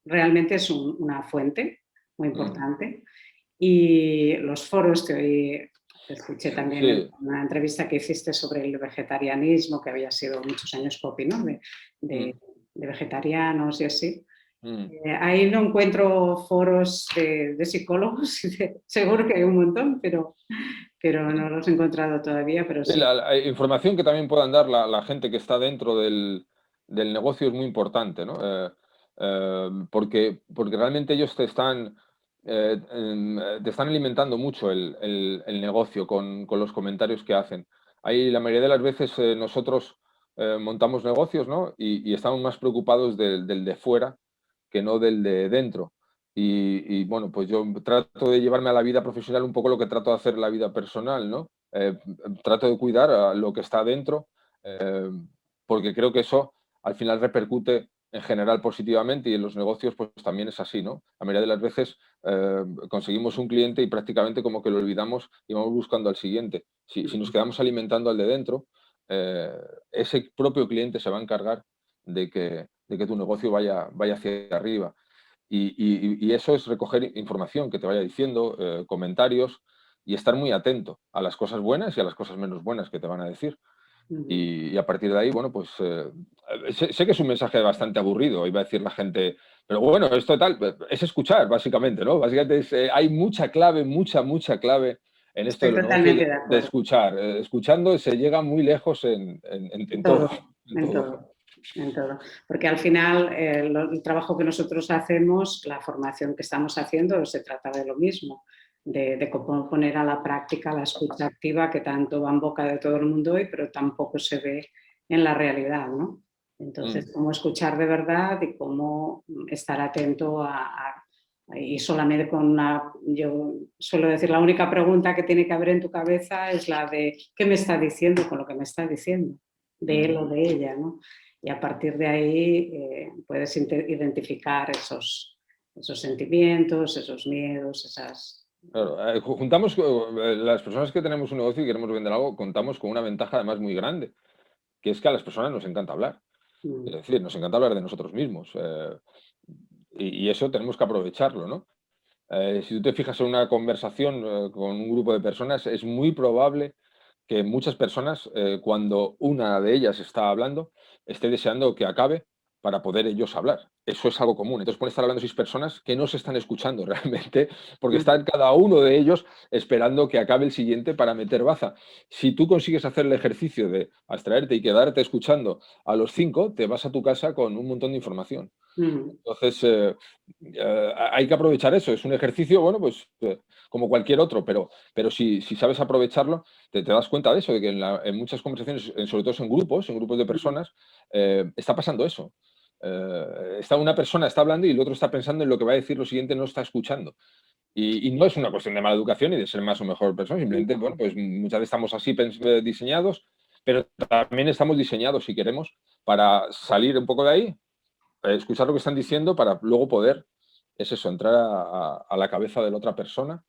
realmente es una fuente muy mm. importante. Y los foros te escuché también en Sí. una entrevista que hiciste sobre el vegetarianismo, que había sido muchos años copy, ¿no? Mm, De vegetarianos y así. mm. Ahí no encuentro foros de psicólogos, seguro que hay un montón, pero no los he encontrado todavía, pero Sí, sí. la información que también puedan dar la gente que está dentro del negocio es muy importante, ¿no? Porque realmente ellos te están alimentando mucho el negocio con los comentarios que hacen. Ahí la mayoría de las veces nosotros montamos negocios, ¿no? Y estamos más preocupados del de fuera que no del de dentro. Bueno, pues yo trato de llevarme a la vida profesional un poco lo que trato de hacer en la vida personal, ¿no? Trato de cuidar a lo que está dentro, eh, porque creo que eso al final repercute en general positivamente, y en los negocios pues también es así, ¿no? La mayoría de las veces conseguimos un cliente y prácticamente como que lo olvidamos y vamos buscando al siguiente. Si nos quedamos alimentando al de dentro, eh, ese propio cliente se va a encargar de que tu negocio vaya hacia arriba. Y eso es recoger información que te vaya diciendo, comentarios, y estar muy atento a las cosas buenas y a las cosas menos buenas que te van a decir. Ujú. Y a partir de ahí, bueno, pues sé que es un mensaje bastante aburrido, iba a decir la gente, pero bueno, esto tal, es escuchar, básicamente, ¿no? Básicamente hay mucha clave, mucha clave en esto de Estoy los negocios totalmente de de acuerdo. escuchar. Escuchando se llega muy lejos En en todo, todo, en en todo. todo, en todo. Porque al final el trabajo que nosotros hacemos, la formación que estamos haciendo, se trata de lo mismo, de cómo poner a la práctica la escucha activa que tanto va en boca de todo el mundo hoy, pero tampoco se ve en la realidad, ¿no? Mm. Entonces, cómo escuchar de verdad y cómo estar atento y solamente con una, yo suelo decir, la única pregunta que tiene que haber en tu cabeza es la de ¿qué me está diciendo con lo que me está diciendo? De él Ujú. o de ella, ¿no? Y a partir de ahí puedes identificar esos sentimientos, esos miedos, esas... Claro, juntamos, las personas que tenemos un negocio y queremos vender algo, contamos con una ventaja además muy grande, que es que a las personas nos encanta hablar. Es Mm, decir, nos encanta hablar de nosotros mismos. Y eso tenemos que aprovecharlo, ¿no? Si tú te fijas en una conversación con un grupo de personas, es muy probable que muchas personas, cuando una de ellas está hablando, esté deseando que acabe para poder ellos hablar. Eso es algo común. Entonces pueden estar hablando 6 personas que no se están escuchando realmente, porque mm, están cada uno de ellos esperando que acabe el siguiente para meter baza. Si tú consigues hacer el ejercicio de abstraerte y quedarte escuchando a los 5, te vas a tu casa con un montón de información. mm, Entonces, hay que aprovechar eso. Es un ejercicio, bueno, pues como cualquier otro, pero si sabes aprovecharlo, te das cuenta de eso, de que en muchas conversaciones, sobre todo en grupos de mm, personas, está pasando eso. Una persona está hablando y el otro está pensando en lo que va a decir lo siguiente, no está escuchando. Y no es una cuestión de mala educación y de ser más o mejor persona, simplemente, bueno, pues muchas veces estamos así diseñados, pero también estamos diseñados, si queremos, para salir un poco de ahí, escuchar lo que están diciendo para luego poder, es eso, entrar a la cabeza de la otra persona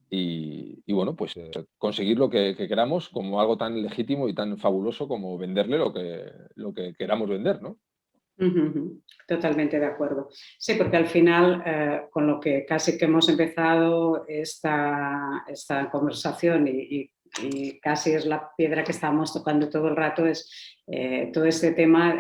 y bueno, pues conseguir lo que queramos como algo tan legítimo y tan fabuloso como venderle lo que queramos vender, ¿no? ujú, ujú. Totalmente de acuerdo. Sí, porque al final, con lo que casi que hemos empezado esta conversación y casi es la piedra que estamos tocando todo el rato, es todo este tema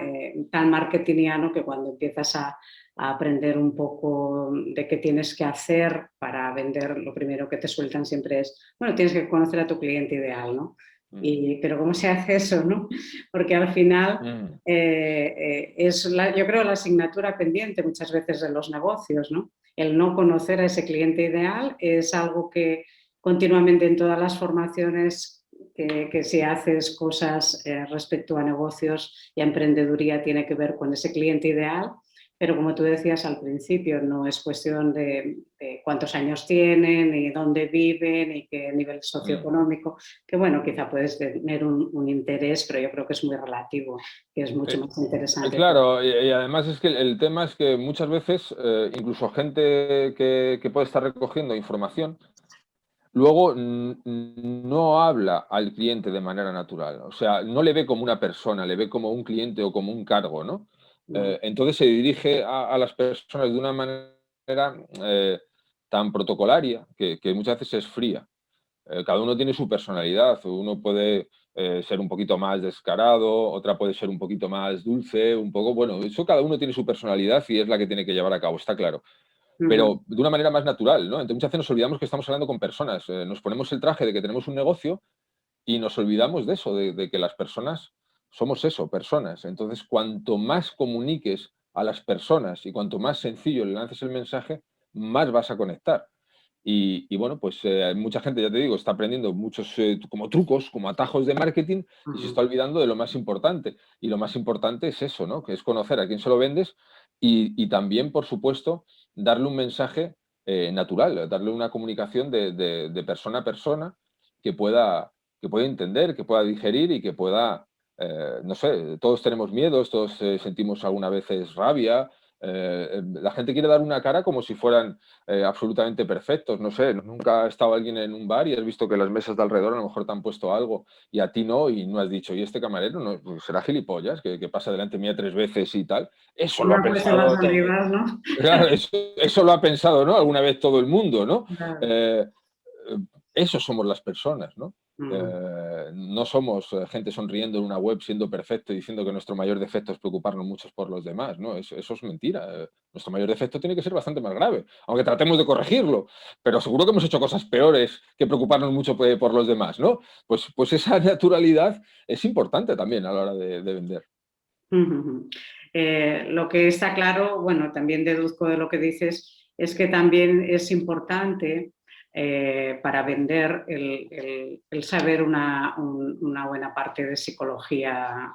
tan marketingiano que cuando empiezas a aprender un poco de qué tienes que hacer para vender, lo primero que te sueltan siempre es, bueno, tienes que conocer a tu cliente ideal, ¿no? Mm, Pero ¿cómo se hace eso, no? Porque al final mm, yo creo, la asignatura pendiente muchas veces de los negocios, ¿no? El no conocer a ese cliente ideal es algo que continuamente en todas las formaciones que si haces cosas respecto a negocios y a emprendeduría tiene que ver con ese cliente ideal, pero como tú decías al principio, no es cuestión de cuántos años tienen, ni dónde viven, ni qué nivel mm. socioeconómico, que bueno, quizá puedes tener un interés, pero yo creo que es muy relativo, que es mucho más interesante. Claro, y además es que el tema es que muchas veces, incluso gente que puede estar recogiendo información, luego no habla al cliente de manera natural. O sea, no le ve como una persona, le ve como un cliente o como un cargo, ¿no? Entonces se dirige a las personas de una manera tan protocolaria que muchas veces es fría. Cada uno tiene su personalidad. Uno puede ser un poquito más descarado, otra puede ser un poquito más dulce, un poco, bueno, eso cada uno tiene su personalidad y es la que tiene que llevar a cabo, está claro, Ujú, pero de una manera más natural, ¿no? Entonces muchas veces nos olvidamos que estamos hablando con personas, nos ponemos el traje de que tenemos un negocio y nos olvidamos de eso, de que las personas somos eso, personas. Entonces, cuanto más comuniques a las personas y cuanto más sencillo le lances el mensaje, más vas a conectar. Bueno, pues mucha gente, ya te digo, está aprendiendo muchos como trucos, como atajos de marketing y se ujú. está olvidando de lo más importante. Y lo más importante es eso, ¿no? Que es conocer a quién se lo vendes y también, por supuesto, darle un mensaje natural, darle una comunicación de persona a persona que pueda entender, que pueda digerir y que pueda, no sé, todos tenemos miedos, todos sentimos algunas veces rabia. La gente quiere dar una cara como si fueran absolutamente perfectos. No sé, nunca ha estado alguien en un bar y has visto que las mesas de alrededor a lo mejor te han puesto algo y a ti no, y no has dicho, ¿y este camarero no, pues será gilipollas que pasa delante mía 3 veces y tal? Eso lo ha Una puesta más pensado todo. arriba, ¿no? Claro, eso lo ha pensado, ¿no? Alguna vez todo el mundo, ¿no? Claro. Eh, eso somos las personas, ¿no? Mm. No somos gente sonriendo en una web siendo perfecto y diciendo que nuestro mayor defecto es preocuparnos mucho por los demás, ¿no? Eso es mentira. Nuestro mayor defecto tiene que ser bastante más grave, aunque tratemos de corregirlo, pero seguro que hemos hecho cosas peores que preocuparnos mucho por los demás, ¿no? Pues esa naturalidad es importante también a la hora de vender. Ujú. Lo que está claro, bueno, también deduzco de lo que dices, es que también es importante para vender el saber una buena parte de psicología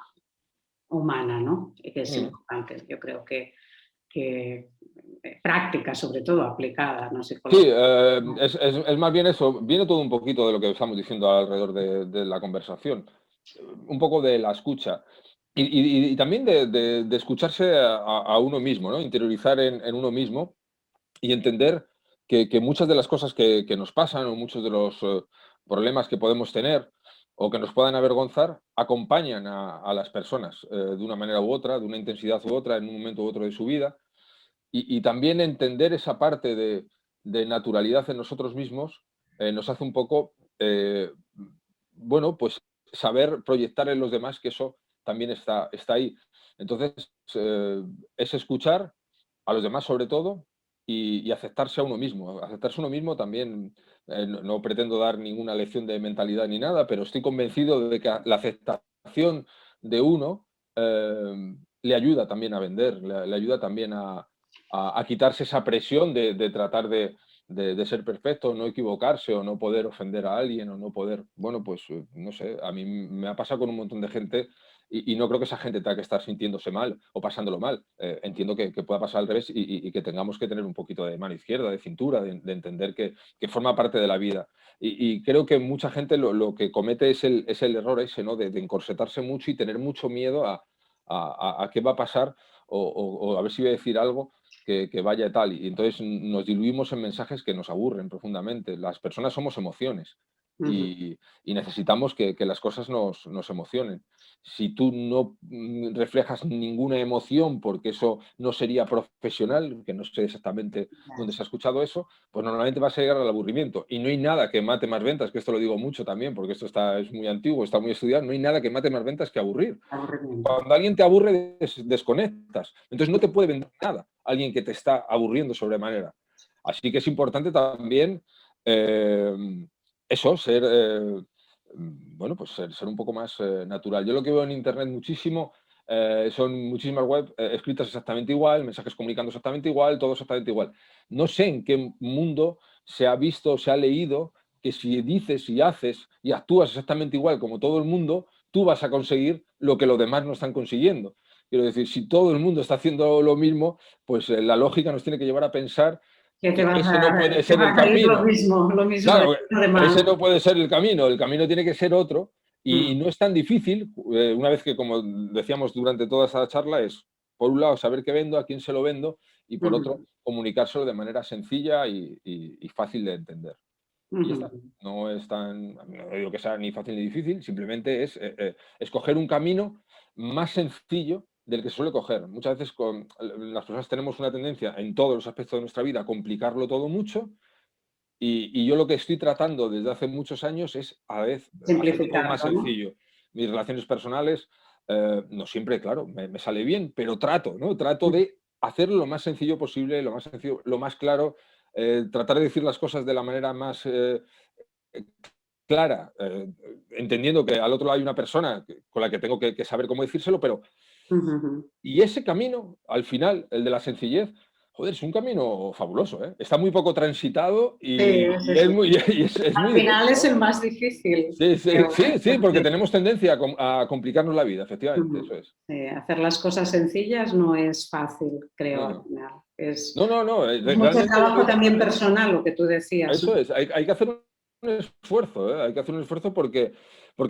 humana, ¿no? Y que es Mm. importante, yo creo que práctica, sobre todo aplicada, no Sí, psicología. es más bien eso, viene todo un poquito de lo que estamos diciendo alrededor de la conversación, un poco de la escucha y también de escucharse a uno mismo, ¿no? Interiorizar en uno mismo y entender que muchas de las cosas que nos pasan o muchos de los problemas que podemos tener o que nos puedan avergonzar acompañan a las personas de una manera u otra, de una intensidad u otra, en un momento u otro de su vida y también entender esa parte de naturalidad en nosotros mismos nos hace un poco, bueno, pues saber proyectar en los demás que eso también está ahí. Entonces, es escuchar a los demás sobre todo y aceptarse a uno mismo. Aceptarse a uno mismo también, no pretendo dar ninguna lección de mentalidad ni nada, pero estoy convencido de que la aceptación de uno le ayuda también a vender, le ayuda también a quitarse esa presión de tratar de ser perfecto, no equivocarse o no poder ofender a alguien o no poder, bueno, pues no sé, a mí me ha pasado con un montón de gente y no creo que esa gente tenga que estar sintiéndose mal o pasándolo mal. Entiendo que pueda pasar al revés y que tengamos que tener un poquito de mano izquierda, de cintura, de entender que forma parte de la vida. Y creo que mucha gente lo que comete es el error ese, ¿no? De encorsetarse mucho y tener mucho miedo a qué va a pasar o a ver si voy a decir algo que vaya tal. Y entonces nos diluimos en mensajes que nos aburren profundamente. Las personas somos emociones Ujú. y necesitamos que las cosas nos emocionen. Si tú no reflejas ninguna emoción porque eso no sería profesional, que no sé exactamente dónde se ha escuchado eso, pues normalmente vas a llegar al aburrimiento. Y no hay nada que mate más ventas, que esto lo digo mucho también, porque esto es muy antiguo, está muy estudiado, no hay nada que mate más ventas que aburrir. Aburrimiento. Cuando alguien te aburre, desconectas. Entonces no te puede vender nada alguien que te está aburriendo sobremanera. Así que es importante también eh, eso, ser, bueno, pues ser un poco más natural. Yo lo que veo en Internet muchísimo son muchísimas webs escritas exactamente igual, mensajes comunicando exactamente igual, todo exactamente igual. No sé en qué mundo se ha visto, se ha leído que si dices y haces y actúas exactamente igual como todo el mundo, tú vas a conseguir lo que los demás no están consiguiendo. Quiero decir, si todo el mundo está haciendo lo mismo, pues la lógica nos tiene que llevar a pensar Que que ese no puede te ser va el a salir camino. lo mismo de Claro, lo demás. ese no puede ser el camino tiene que ser otro y Mm. no es tan difícil, una vez que, como decíamos durante toda esa charla, es, por un lado, saber qué vendo, a quién se lo vendo y, por otro, Ujú. comunicárselo de manera sencilla y fácil de entender. Y ya está. Ujú. No es tan, no digo que sea ni fácil ni difícil, simplemente es escoger un camino más sencillo del que se suele coger. Muchas veces las personas tenemos una tendencia en todos los aspectos de nuestra vida a complicarlo todo mucho y yo lo que estoy tratando desde hace muchos años es a vez hacerlo todo más Simplificarlo, ¿no? sencillo. Mis relaciones personales, no siempre, claro, me sale bien, pero trato, ¿no? Trato de hacerlo lo más sencillo posible, lo más sencillo, lo más claro, tratar de decir las cosas de la manera más clara, entendiendo que al otro lado hay una persona con la que tengo que saber cómo decírselo, pero Ujú. y ese camino, al final, el de la sencillez, joder, es un camino fabuloso, ¿eh? Está muy poco transitado Sí, sí, y es sí. muy, es Al muy final directo, es ¿no? el más difícil, Sí, sí, creo, sí, sí, porque porque tenemos tendencia a complicarnos la vida, efectivamente, eso es. hacer las cosas sencillas no es fácil, creo, No, al no. final. No, no, no, Es mucho realmente yo lo trabajo he visto, también ¿eh? personal, lo que tú decías, ¿no? Eso es, hay que hacer un esfuerzo, ¿eh? Hay que hacer un esfuerzo porque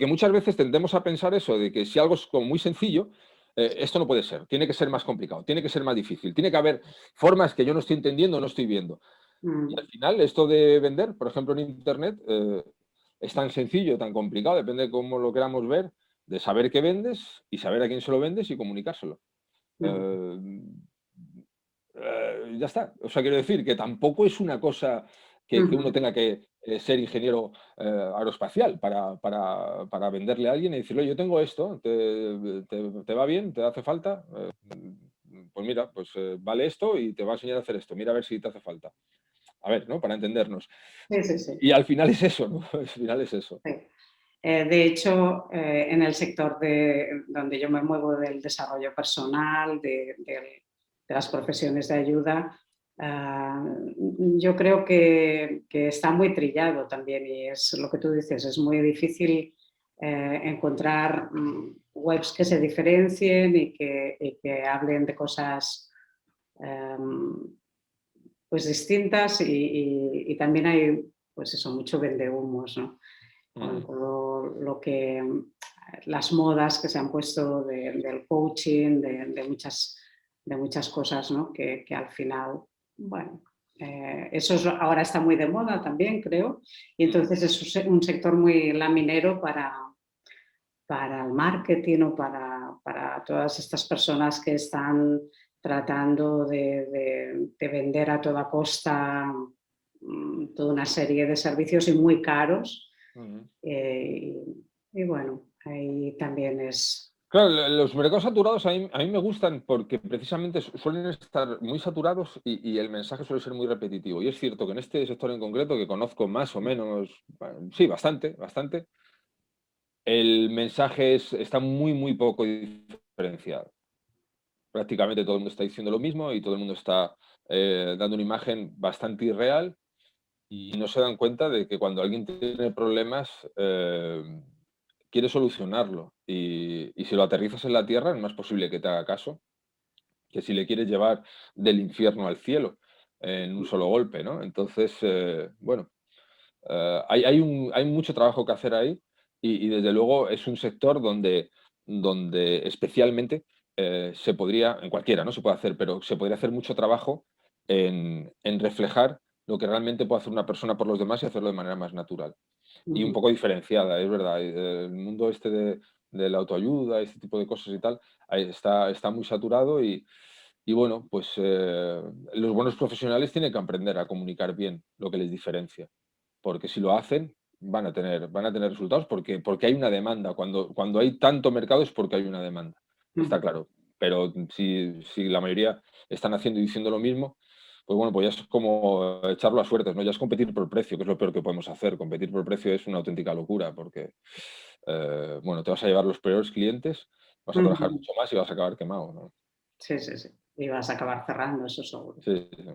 muchas veces tendemos a pensar eso, de que si algo es como muy sencillo, esto no puede ser, tiene que ser más complicado, tiene que ser más difícil, tiene que haber formas que yo no estoy entendiendo, no estoy viendo. Y al Mm, final, esto de vender, por ejemplo, en Internet, es tan sencillo, tan complicado, depende de cómo lo queramos ver, de saber qué vendes y saber a quién se lo vendes y comunicárselo. mm, Eh, ya está. O sea, quiero decir que tampoco es una cosa que uno ujú. tenga que ser ingeniero aeroespacial para venderle a alguien y decirle, yo tengo esto, ¿te va bien? ¿Te hace falta? Pues mira, pues vale esto y te va a enseñar a hacer esto. Mira a ver si te hace falta. A ver, ¿no? Para entendernos. Sí, sí, sí. Y al final es eso, ¿no? Al final es eso. Sí. De hecho, en el sector donde yo me muevo del desarrollo personal, de las profesiones de ayuda, yo creo que está muy trillado también y es lo que tú dices, es muy difícil encontrar webs que se diferencien y que hablen de cosas pues distintas y también hay pues eso, mucho vendehumos, ¿no? Con Mm, todo lo que las modas que se han puesto del coaching, de muchas cosas, ¿no? Que al final, bueno, ahora está muy de moda también, creo, y mm, entonces es un sector muy laminero para el marketing o para todas estas personas que están tratando de vender a toda costa toda una serie de servicios y muy caros. mm. Y bueno, ahí también es... Claro, los mercados saturados a mí me gustan porque precisamente suelen estar muy saturados y el mensaje suele ser muy repetitivo. Y es cierto que en este sector en concreto, que conozco más o menos, sí, bastante, bastante, el mensaje está muy, muy poco diferenciado. Prácticamente todo el mundo está diciendo lo mismo y todo el mundo está dando una imagen bastante irreal y no se dan cuenta de que cuando alguien tiene problemas, quiere solucionarlo. Y si lo aterrizas en la tierra, es más posible que te haga caso que si le quieres llevar del infierno al cielo en un solo golpe, ¿no? Entonces, bueno, hay mucho trabajo que hacer ahí y desde luego es un sector donde especialmente se podría, en cualquiera, ¿no? Se puede hacer, pero se podría hacer mucho trabajo en reflejar lo que realmente puede hacer una persona por los demás y hacerlo de manera más natural y un poco diferenciada, es verdad. El mundo este de la autoayuda, este tipo de cosas y tal, ahí está muy saturado y bueno, pues los buenos profesionales tienen que aprender a comunicar bien lo que les diferencia, porque si lo hacen van a tener resultados porque hay una demanda. Cuando hay tanto mercado es porque hay una demanda, está claro. Pero si la mayoría están haciendo y diciendo lo mismo, pues bueno, pues ya es como echarlo a suertes, ¿no? Ya es competir por precio, que es lo peor que podemos hacer. Competir por precio es una auténtica locura porque, bueno, te vas a llevar los peores clientes, vas a trabajar mucho más y vas a acabar quemado, ¿no? Sí, sí, sí. Y vas a acabar cerrando, eso seguro. Sí, sí, sí.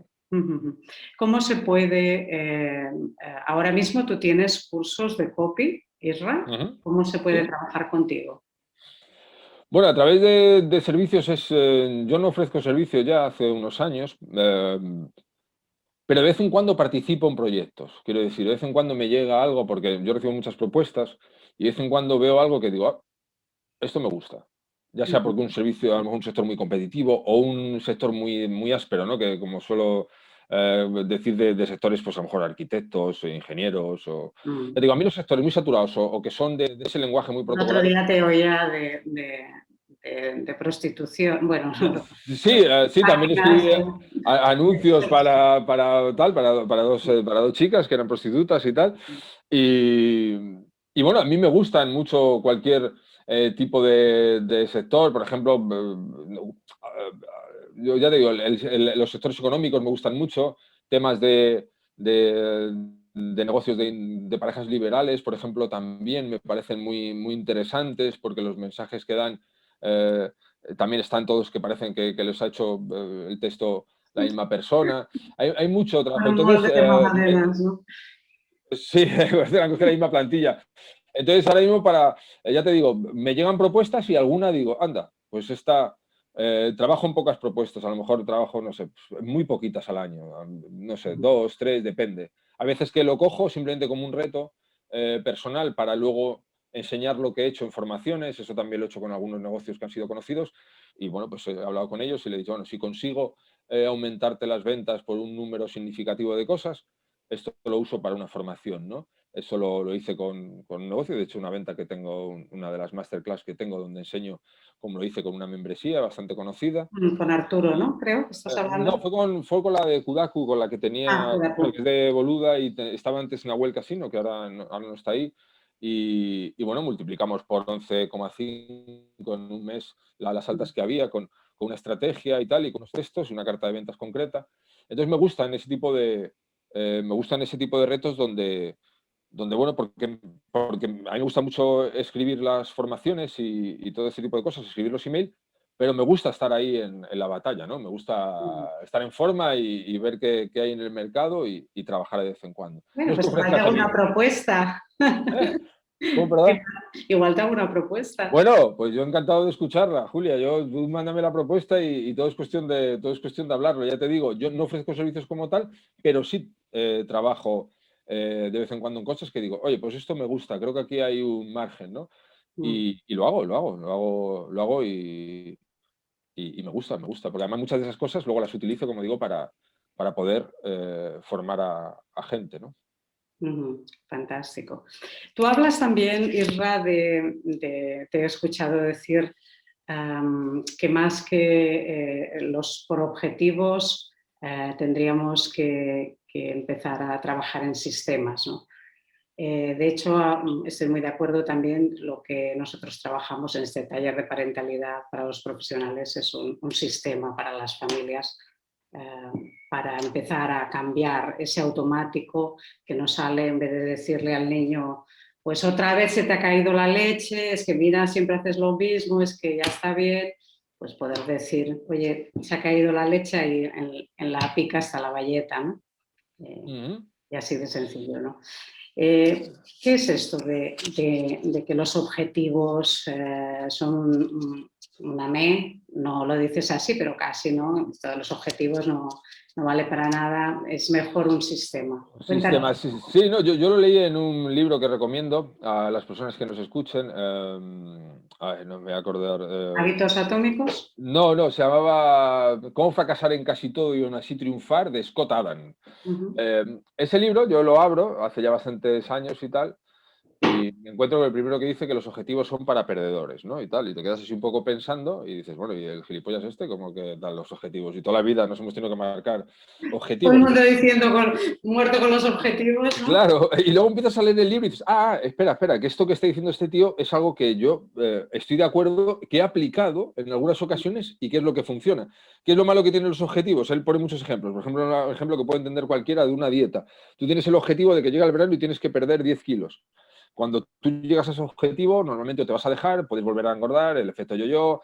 ¿Cómo se puede, ahora mismo tú tienes cursos de copy, Isra? Ujú. ¿Cómo se puede Sí. trabajar contigo? Bueno, a través de servicios yo no ofrezco servicios ya hace unos años, pero de vez en cuando participo en proyectos. Quiero decir, de vez en cuando me llega algo, porque yo recibo muchas propuestas, y de vez en cuando veo algo que digo, "Ah, esto me gusta". Ya sea Ujú, porque un servicio, a lo mejor un sector muy competitivo o un sector muy, muy áspero, ¿no? Que como suelo decir de sectores, pues a lo mejor arquitectos, ingenieros, o... mm. Ya digo, a mí los sectores muy saturados o que son de ese lenguaje muy El otro protocolar. día te oía de prostitución, bueno, Sí, sí, también páginas escribí anuncios para dos chicas que eran prostitutas y tal. Y, y bueno, a mí me gustan mucho cualquier tipo de sector. Por ejemplo, yo ya te digo, los sectores económicos me gustan mucho. Temas de negocios de parejas liberales, por ejemplo, también me parecen muy, muy interesantes porque los mensajes que dan... también están todos que parecen que les ha hecho el texto la misma persona. Hay mucho trabajo. Con un Entonces, molde de magdalenas, ¿no? sí, tengan que la misma plantilla. Entonces, ahora mismo ya te digo, me llegan propuestas y alguna digo, anda, pues trabajo en pocas propuestas, a lo mejor trabajo, no sé, pues, muy poquitas al año, no sé, 2, 3, depende. A veces que lo cojo simplemente como un reto personal para luego enseñar lo que he hecho en formaciones, eso también lo he hecho con algunos negocios que han sido conocidos y bueno, pues he hablado con ellos y les he dicho, bueno, si consigo aumentarte las ventas por un número significativo de cosas, esto lo uso para una formación, ¿no? Eso lo hice con un negocio, de hecho una venta que tengo, una de las masterclass que tengo donde enseño cómo lo hice con una membresía bastante conocida. Con Arturo, Y, ¿no? Creo que estás no, hablando. fue con la de Kudaku, con la que Ah, tenía, Kudaku. que es de Boluda y estaba antes en Nahuel Casino, que ahora no está ahí. Y bueno, multiplicamos por 11,5 en un mes las altas que había con una estrategia y tal, y con unos textos y una carta de ventas concreta. Entonces me gustan ese tipo de retos donde bueno, porque a mí me gusta mucho escribir las formaciones y todo ese tipo de cosas, escribir los emails, pero me gusta estar ahí en la batalla, ¿no? Me gusta estar en forma y ver qué hay en el mercado y trabajar de vez en cuando. No Bueno, es que pues igual te ofrezca hago una servicio. propuesta. ¿Eh? ¿Cómo, perdón? Igual te hago una propuesta. Bueno, pues yo encantado de escucharla, Julia. Tú mándame la propuesta y todo es cuestión de hablarlo. Ya te digo, yo no ofrezco servicios como tal, pero sí trabajo de vez en cuando en cosas que digo, oye, pues esto me gusta, creo que aquí hay un margen, ¿no? Mm. Y lo hago y me gusta, porque además muchas de esas cosas luego las utilizo, como digo, para poder formar a gente, ¿no? Ujú, fantástico. Tú hablas también, Isra, te he escuchado decir que más que los por objetivos tendríamos que empezar a trabajar en sistemas, ¿no? De hecho, estoy muy de acuerdo también. Lo que nosotros trabajamos en este taller de parentalidad para los profesionales es un sistema para las familias para empezar a cambiar ese automático que nos sale en vez de decirle al niño, pues otra vez se te ha caído la leche, es que mira, siempre haces lo mismo, es que ya está bien, pues poder decir, oye, se ha caído la leche y en la pica está la bayeta, ¿no? Ujú. Y así de sencillo, ¿no? ¿Qué es esto de que los objetivos son una me? No lo dices así, pero casi, ¿no? Todos los objetivos no vale para nada, es mejor un sistema. Cuéntanos. Sistemas, sí, sí, no, yo lo leí en un libro que recomiendo a las personas que nos escuchen. No me voy a acordar. ¿Hábitos atómicos? No, se llamaba Cómo fracasar en casi todo y aún así triunfar, de Scott Adams. Uh-huh. Ese libro yo lo abro hace ya bastantes años y tal, y me encuentro con el primero que dice que los objetivos son para perdedores, ¿no? Y tal, y te quedas así un poco pensando y dices, bueno, ¿y el gilipollas este cómo que dan los objetivos? Y toda la vida nos hemos tenido que marcar Todo el objetivos. mundo diciendo muerto con los objetivos, ¿no? Claro, y luego empiezas a leer el libro y dices, espera, que esto que está diciendo este tío es algo que yo estoy de acuerdo, que he aplicado en algunas ocasiones y que es lo que funciona. ¿Qué es lo malo que tienen los objetivos? Él pone muchos ejemplos. Por ejemplo, un ejemplo que puede entender cualquiera de una dieta. Tú tienes el objetivo de que llega el verano y tienes que perder 10 kilos. Cuando tú llegas a ese objetivo, normalmente te vas a dejar, puedes volver a engordar, el efecto yo-yo,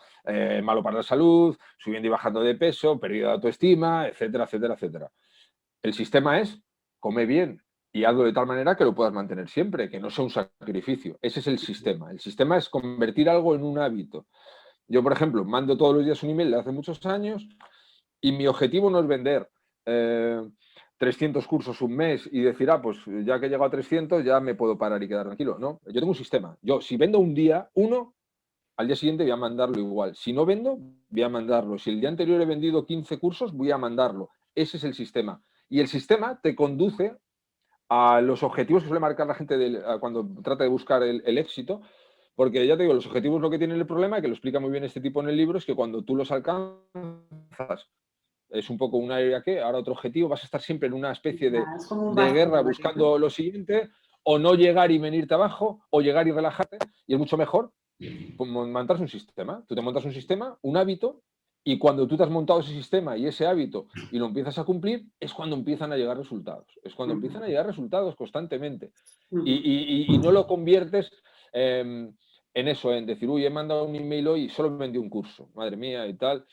malo para la salud, subiendo y bajando de peso, pérdida de autoestima, etcétera, etcétera, etcétera. El sistema es come bien y hazlo de tal manera que lo puedas mantener siempre, que no sea un sacrificio. Ese es el sistema. El sistema es convertir algo en un hábito. Yo, por ejemplo, mando todos los días un email de hace muchos años y mi objetivo no es vender 300 cursos un mes y decir, pues ya que he llegado a 300 ya me puedo parar y quedar tranquilo. No, yo tengo un sistema. Yo, si vendo un día, al día siguiente voy a mandarlo igual. Si no vendo, voy a mandarlo. Si el día anterior he vendido 15 cursos, voy a mandarlo. Ese es el sistema. Y el sistema te conduce a los objetivos que suele marcar la gente cuando trata de buscar el éxito. Porque ya te digo, los objetivos lo que tienen el problema, que lo explica muy bien este tipo en el libro, es que cuando tú los alcanzas, es un poco una idea que, ahora otro objetivo, vas a estar siempre en una especie Es como un de vacío, guerra ¿no? buscando lo siguiente, o no llegar y venirte abajo, o llegar y relajarte, y es mucho mejor montarse un sistema. Tú te montas un sistema, un hábito, y cuando tú te has montado ese sistema y ese hábito y lo empiezas a cumplir, es cuando empiezan a llegar resultados. Es cuando empiezan a llegar resultados constantemente. Y no lo conviertes en eso, en decir, uy, he mandado un email hoy y solo me vendí un curso, madre mía, y tal.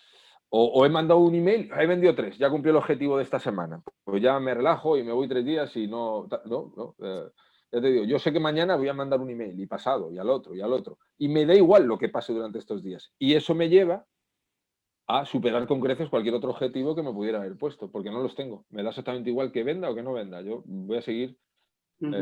O he mandado un email, he vendido 3, ya cumplí el objetivo de esta semana. Pues ya me relajo y me voy 3 días y no, ya te digo, yo sé que mañana voy a mandar un email y pasado y al otro y al otro. Y me da igual lo que pase durante estos días. Y eso me lleva a superar con creces cualquier otro objetivo que me pudiera haber puesto, porque no los tengo. Me da exactamente igual que venda o que no venda. Yo voy a seguir Ujú,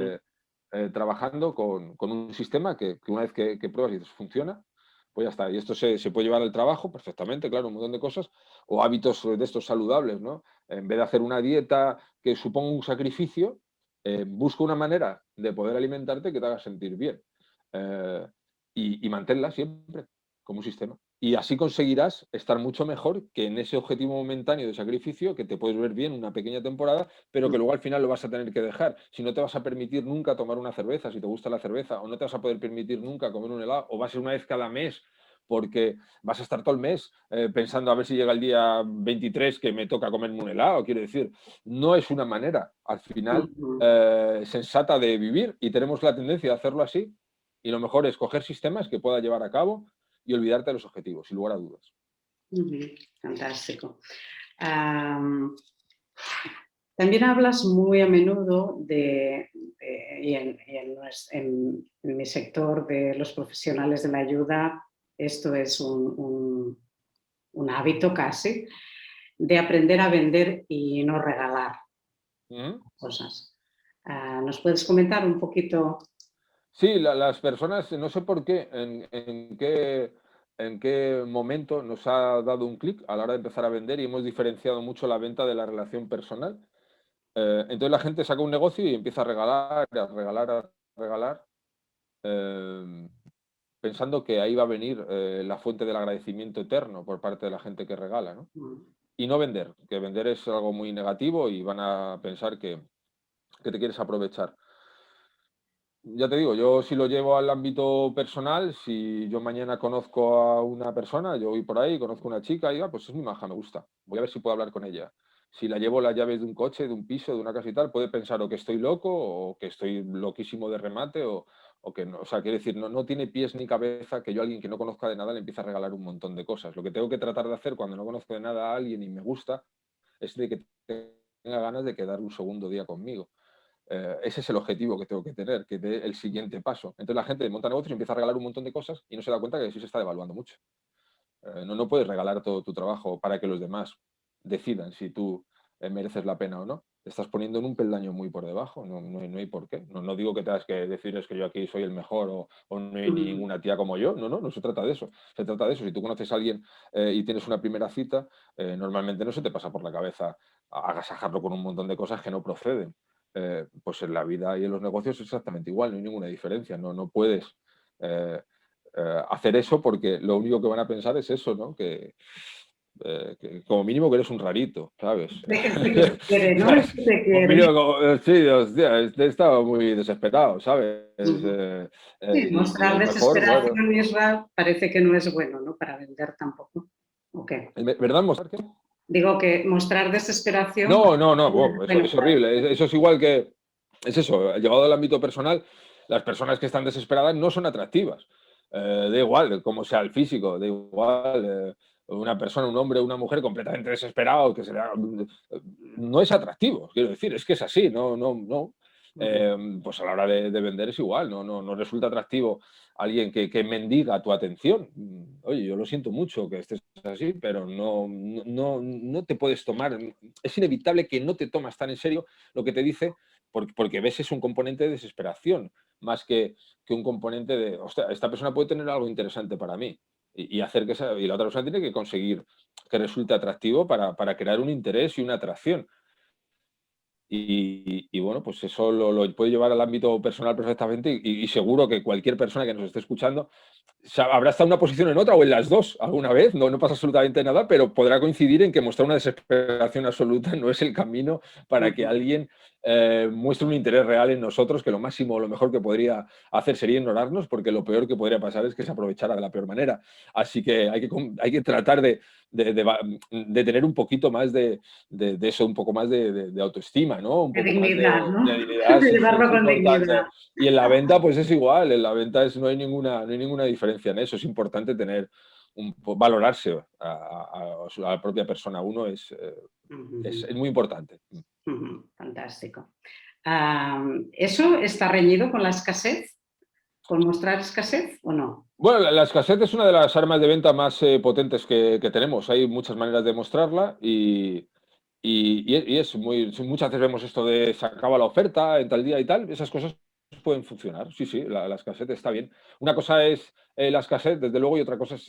eh, trabajando con un sistema que una vez que pruebas y dices, funciona, pues ya está. Y esto se puede llevar al trabajo perfectamente, claro, un montón de cosas, o hábitos de estos saludables, ¿no? En vez de hacer una dieta que suponga un sacrificio, busca una manera de poder alimentarte que te haga sentir bien. Eh, y manténla siempre como un sistema. Y así conseguirás estar mucho mejor que en ese objetivo momentáneo de sacrificio que te puedes ver bien una pequeña temporada, pero que luego al final lo vas a tener que dejar. Si no te vas a permitir nunca tomar una cerveza, si te gusta la cerveza, o no te vas a poder permitir nunca comer un helado, o va a ser una vez cada mes porque vas a estar todo el mes pensando a ver si llega el día 23 que me toca comerme un helado. Quiero decir, no es una manera al final ujú, sensata de vivir y tenemos la tendencia de hacerlo así. Y lo mejor es coger sistemas que pueda llevar a cabo y olvidarte de los objetivos, sin lugar a dudas. ujú. Fantástico. Am, También hablas muy a menudo en mi sector de los profesionales de la ayuda, esto es un hábito casi, de aprender a vender y no regalar ¿Mm? cosas. ¿Nos puedes comentar un poquito? Sí, las personas, no sé por qué, en qué momento nos ha dado un clic a la hora de empezar a vender y hemos diferenciado mucho la venta de la relación personal. Entonces la gente saca un negocio y empieza a regalar, a regalar, a regalar, eh, pensando que ahí va a venir la fuente del agradecimiento eterno por parte de la gente que regala, ¿no? Mm, Y no vender, que vender es algo muy negativo y van a pensar que te quieres aprovechar. Ya te digo, yo si lo llevo al ámbito personal, si yo mañana conozco a una persona, yo voy por ahí, conozco a una chica y digo, pues es muy maja, me gusta, voy a ver si puedo hablar con ella. Si la llevo las llaves de un coche, de un piso, de una casa y tal, puede pensar o que estoy loco o que estoy loquísimo de remate o que no. O sea, quiere decir, no tiene pies ni cabeza que yo a alguien que no conozca de nada le empiece a regalar un montón de cosas. Lo que tengo que tratar de hacer cuando no conozco de nada a alguien y me gusta es de que tenga ganas de quedar un segundo día conmigo. Ese es el objetivo que tengo que tener, que dé el siguiente paso. Entonces la gente monta negocios y empieza a regalar un montón de cosas y no se da cuenta que sí se está devaluando mucho. No puedes regalar todo tu trabajo para que los demás decidan si tú mereces la pena o no. Te estás poniendo en un peldaño muy por debajo, no hay por qué. No digo que tengas que decir es que yo aquí soy el mejor o no hay mm, ninguna tía como yo. No se trata de eso. Se trata de eso. Si tú conoces a alguien y tienes una primera cita, normalmente no se te pasa por la cabeza agasajarlo con un montón de cosas que no proceden. Pues en la vida y en los negocios es exactamente igual, no hay ninguna diferencia. No puedes eh, hacer eso porque lo único que van a pensar es eso, ¿no? Que como mínimo que eres un rarito, ¿sabes? de que te quiere, ¿no? Es que te Como quiere. mínimo, sí, hostia, he estado muy desesperado, ¿sabes? Ujú. Sí, Y a mostrar lo mejor, bueno, desesperación, Isra, parece que no es bueno, ¿no? Para vender tampoco. ¿Ok? ¿verdad? ¿Mostrar qué? Digo que mostrar desesperación No, no wow, es eso bueno es para horrible. Eso es igual que, es eso, llevado al ámbito personal, las personas que están desesperadas no son atractivas. Da igual cómo sea el físico, da igual una persona, un hombre, una mujer completamente desesperado, no es atractivo, quiero decir, es que es así, no. vender. Pues a la hora de vender es igual, no resulta atractivo alguien que mendiga tu atención. Oye, yo lo siento mucho que estés así, pero no te puedes tomar, es inevitable que no te tomas tan en serio lo que te dice porque ves es un componente de desesperación, más que un componente de, hostia, esta persona puede tener algo interesante para mí y hacer y la otra persona tiene que conseguir que resulte atractivo para crear un interés y una atracción. Y bueno, pues eso lo puede llevar al ámbito personal perfectamente y seguro que cualquier persona que nos esté escuchando habrá estado en una posición en otra o en las dos alguna vez, no pasa absolutamente nada, pero podrá coincidir en que mostrar una desesperación absoluta no es el camino para que Ujú. alguien muestre un interés real en nosotros, que lo máximo, lo mejor que podría hacer sería ignorarnos, porque lo peor que podría pasar es que se aprovechara de la peor manera. Así que hay que tratar de tener un poquito más de eso, un poco más de autoestima, ¿no? Un De poco más dignidad, de ¿no? dignidad, De sí, sí, llevarlo es con importante. dignidad. Y en la venta, pues es igual, en la venta no hay ninguna diferencia en eso. Es importante tener valorarse a la propia persona uno es muy importante. Fantástico. ¿Eso está reñido con la escasez? ¿Con mostrar escasez o no? Bueno, la escasez es una de las armas de venta más potentes que tenemos. Hay muchas maneras de mostrarla y es muchas veces vemos esto de se acaba la oferta en tal día y tal. Esas cosas pueden funcionar. Sí, sí, la escasez está bien. Una cosa es la escasez, desde luego, y otra cosa es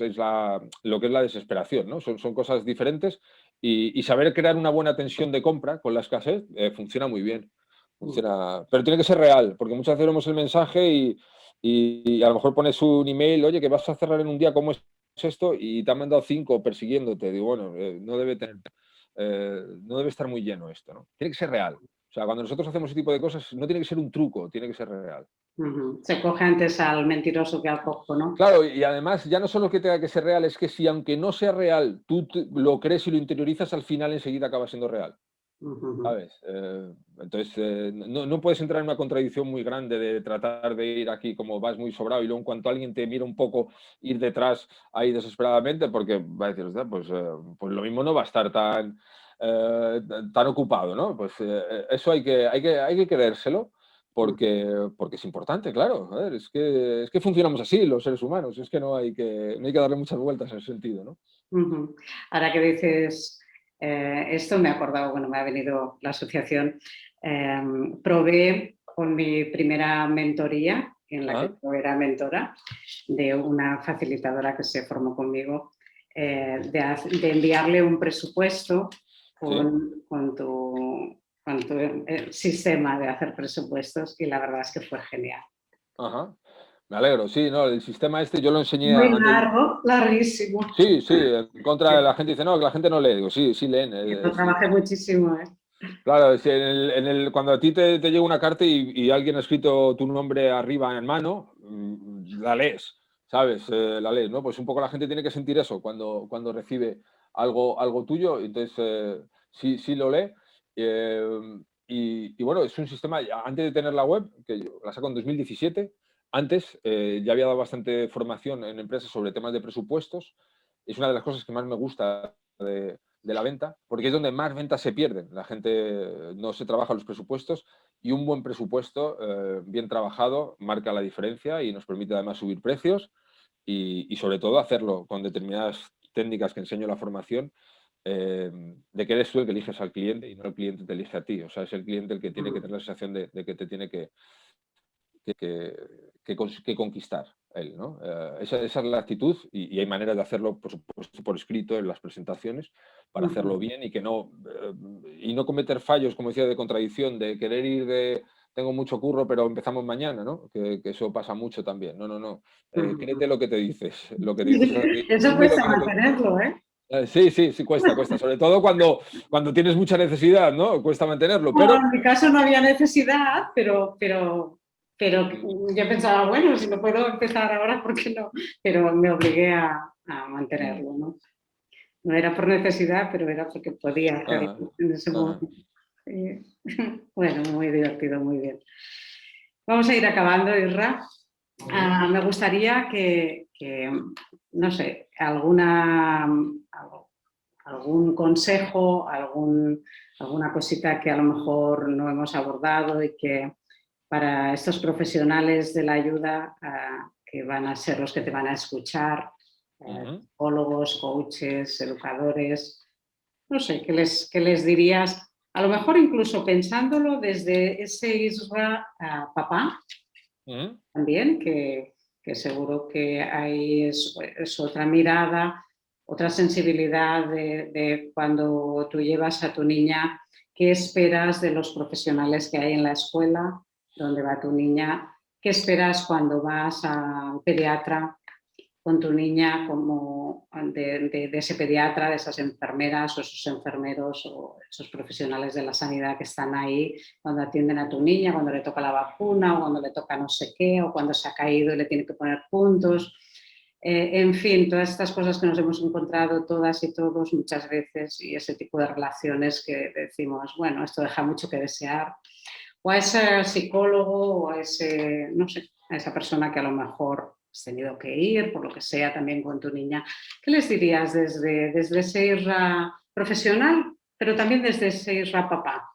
lo que es la desesperación, ¿no? Son cosas diferentes y saber crear una buena tensión de compra con la escasez funciona muy bien. Funciona, pero tiene que ser real, porque muchas veces vemos el mensaje y a lo mejor pones un email, oye, que vas a cerrar en un día, ¿cómo es esto? Y te han mandado 5 persiguiéndote. Digo, bueno, no debe estar muy lleno esto, ¿no? Tiene que ser real. O sea, cuando nosotros hacemos ese tipo de cosas, no tiene que ser un truco, tiene que ser real. Se coge antes al mentiroso que al cojo, ¿no? Claro, y además, ya no solo que tenga que ser real, es que si aunque no sea real, tú lo crees y lo interiorizas, al final enseguida acaba siendo real. ¿Sabes? Entonces, no puedes entrar en una contradicción muy grande de tratar de ir aquí como vas muy sobrado y luego en cuanto alguien te mira un poco, ir detrás ahí desesperadamente porque va a decir, "Hostia, pues lo mismo no va a estar tan ocupado, ¿no?". Pues eso hay que creérselo porque es importante, claro. Joder, es que funcionamos así los seres humanos, es que no hay que darle muchas vueltas en ese sentido, ¿no? Ahora que dices esto, me he acordado, bueno, me ha venido la asociación. Probé con mi primera mentoría, en la que Ah, yo era mentora, de una facilitadora que se formó conmigo, de enviarle un presupuesto sí. con tu sistema de hacer presupuestos y la verdad es que fue genial. Ajá. Me alegro, sí, no, el sistema este yo lo enseñé Muy antes. largo, larguísimo. Sí, sí, en contra de la gente dice, no, que la gente no lee. Digo, sí, sí leen. Lo Sí. trabajé muchísimo, ¿eh? Claro, si cuando a ti te llega una carta y alguien ha escrito tu nombre arriba en mano, la lees, ¿sabes? La lees, ¿no? Pues un poco la gente tiene que sentir eso cuando recibe algo tuyo, entonces sí, sí lo lee. eh, y bueno, es un sistema, antes de tener la web, que yo la saco en 2017, antes ya había dado bastante formación en empresas sobre temas de presupuestos. Es una de las cosas que más me gusta de la venta, porque es donde más ventas se pierden. La gente no se trabaja los presupuestos y un buen presupuesto bien trabajado marca la diferencia y nos permite además subir precios y sobre todo hacerlo con determinadas técnicas que enseño en la formación, de que eres tú el que eliges al cliente y no el cliente te elige a ti. O sea, es el cliente el que tiene que tener la sensación de que te tiene que conquistar él, ¿no? Esa es la actitud y hay maneras de hacerlo, por supuesto, por escrito en las presentaciones para hacerlo bien y no cometer fallos, como decía, de contradicción, de querer ir de tengo mucho curro, pero empezamos mañana, ¿no? Que eso pasa mucho también. No, no, no. Créete lo que te dices, lo que te dices a ti Eso mismo y lo cuesta que mantenerlo, ¿eh? Sí, sí, sí, cuesta, cuesta. Sobre todo cuando tienes mucha necesidad, ¿no? Cuesta mantenerlo, Bueno, pero en mi caso no había necesidad, pero yo pensaba, bueno, si no puedo empezar ahora, ¿por qué no? Pero me obligué a mantenerlo, ¿no? No era por necesidad, pero era porque podía hacerlo ajá, en ese ajá. momento. Sí. Bueno, muy divertido, muy bien. Vamos a ir acabando, Isra. Ujú, Me gustaría que, no sé, algún consejo, alguna cosita que a lo mejor no hemos abordado y que para estos profesionales de la ayuda que van a ser los que te van a escuchar, ujú. psicólogos, coaches, educadores, no sé, ¿qué les dirías? A lo mejor incluso pensándolo desde ese Isra papá Ujú, también, que seguro que hay es otra mirada, otra sensibilidad de cuando tú llevas a tu niña, qué esperas de los profesionales que hay en la escuela, dónde va tu niña, qué esperas cuando vas al pediatra con tu niña, como de ese pediatra, de esas enfermeras o esos enfermeros o esos profesionales de la sanidad que están ahí cuando atienden a tu niña, cuando le toca la vacuna o cuando le toca no sé qué o cuando se ha caído y le tiene que poner puntos. En fin, todas estas cosas que nos hemos encontrado todas y todos muchas veces y ese tipo de relaciones que decimos, bueno, esto deja mucho que desear. O a ese psicólogo o a ese, no sé, a esa persona que a lo mejor has tenido que ir, por lo que sea, también con tu niña. ¿Qué les dirías desde ese IRRA profesional, pero también desde ese IRRA papá?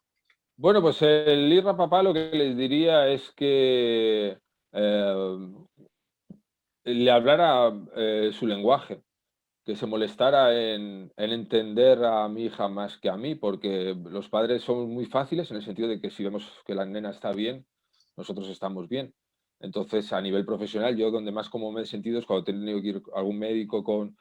Bueno, pues el IRRA papá lo que les diría es que le hablara su lenguaje, que se molestara en entender a mi hija más que a mí, porque los padres somos muy fáciles en el sentido de que si vemos que la nena está bien, nosotros estamos bien. Entonces, a nivel profesional, yo donde más como me he sentido es cuando he tenido que ir a algún médico con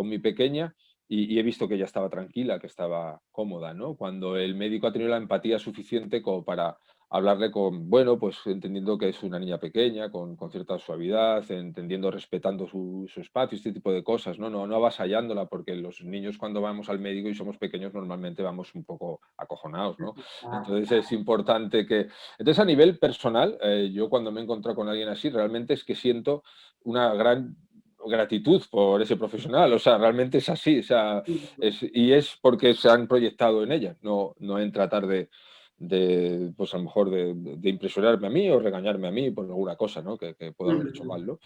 mi pequeña y he visto que ella estaba tranquila, que estaba cómoda, ¿no? Cuando el médico ha tenido la empatía suficiente como para hablarle con, bueno, pues entendiendo que es una niña pequeña, con cierta suavidad, entendiendo, respetando su espacio, este tipo de cosas, ¿no? No avasallándola, porque los niños cuando vamos al médico y somos pequeños normalmente vamos un poco acojonados, ¿no? Entonces es importante que... Entonces a nivel personal, yo cuando me he encontrado con alguien así, realmente es que siento una gran gratitud por ese profesional, o sea, realmente es así, o sea, y es porque se han proyectado en ella, no en tratar de pues a lo mejor de impresionarme a mí o regañarme a mí por alguna cosa, ¿no? Que puedo haber hecho mal, ¿no?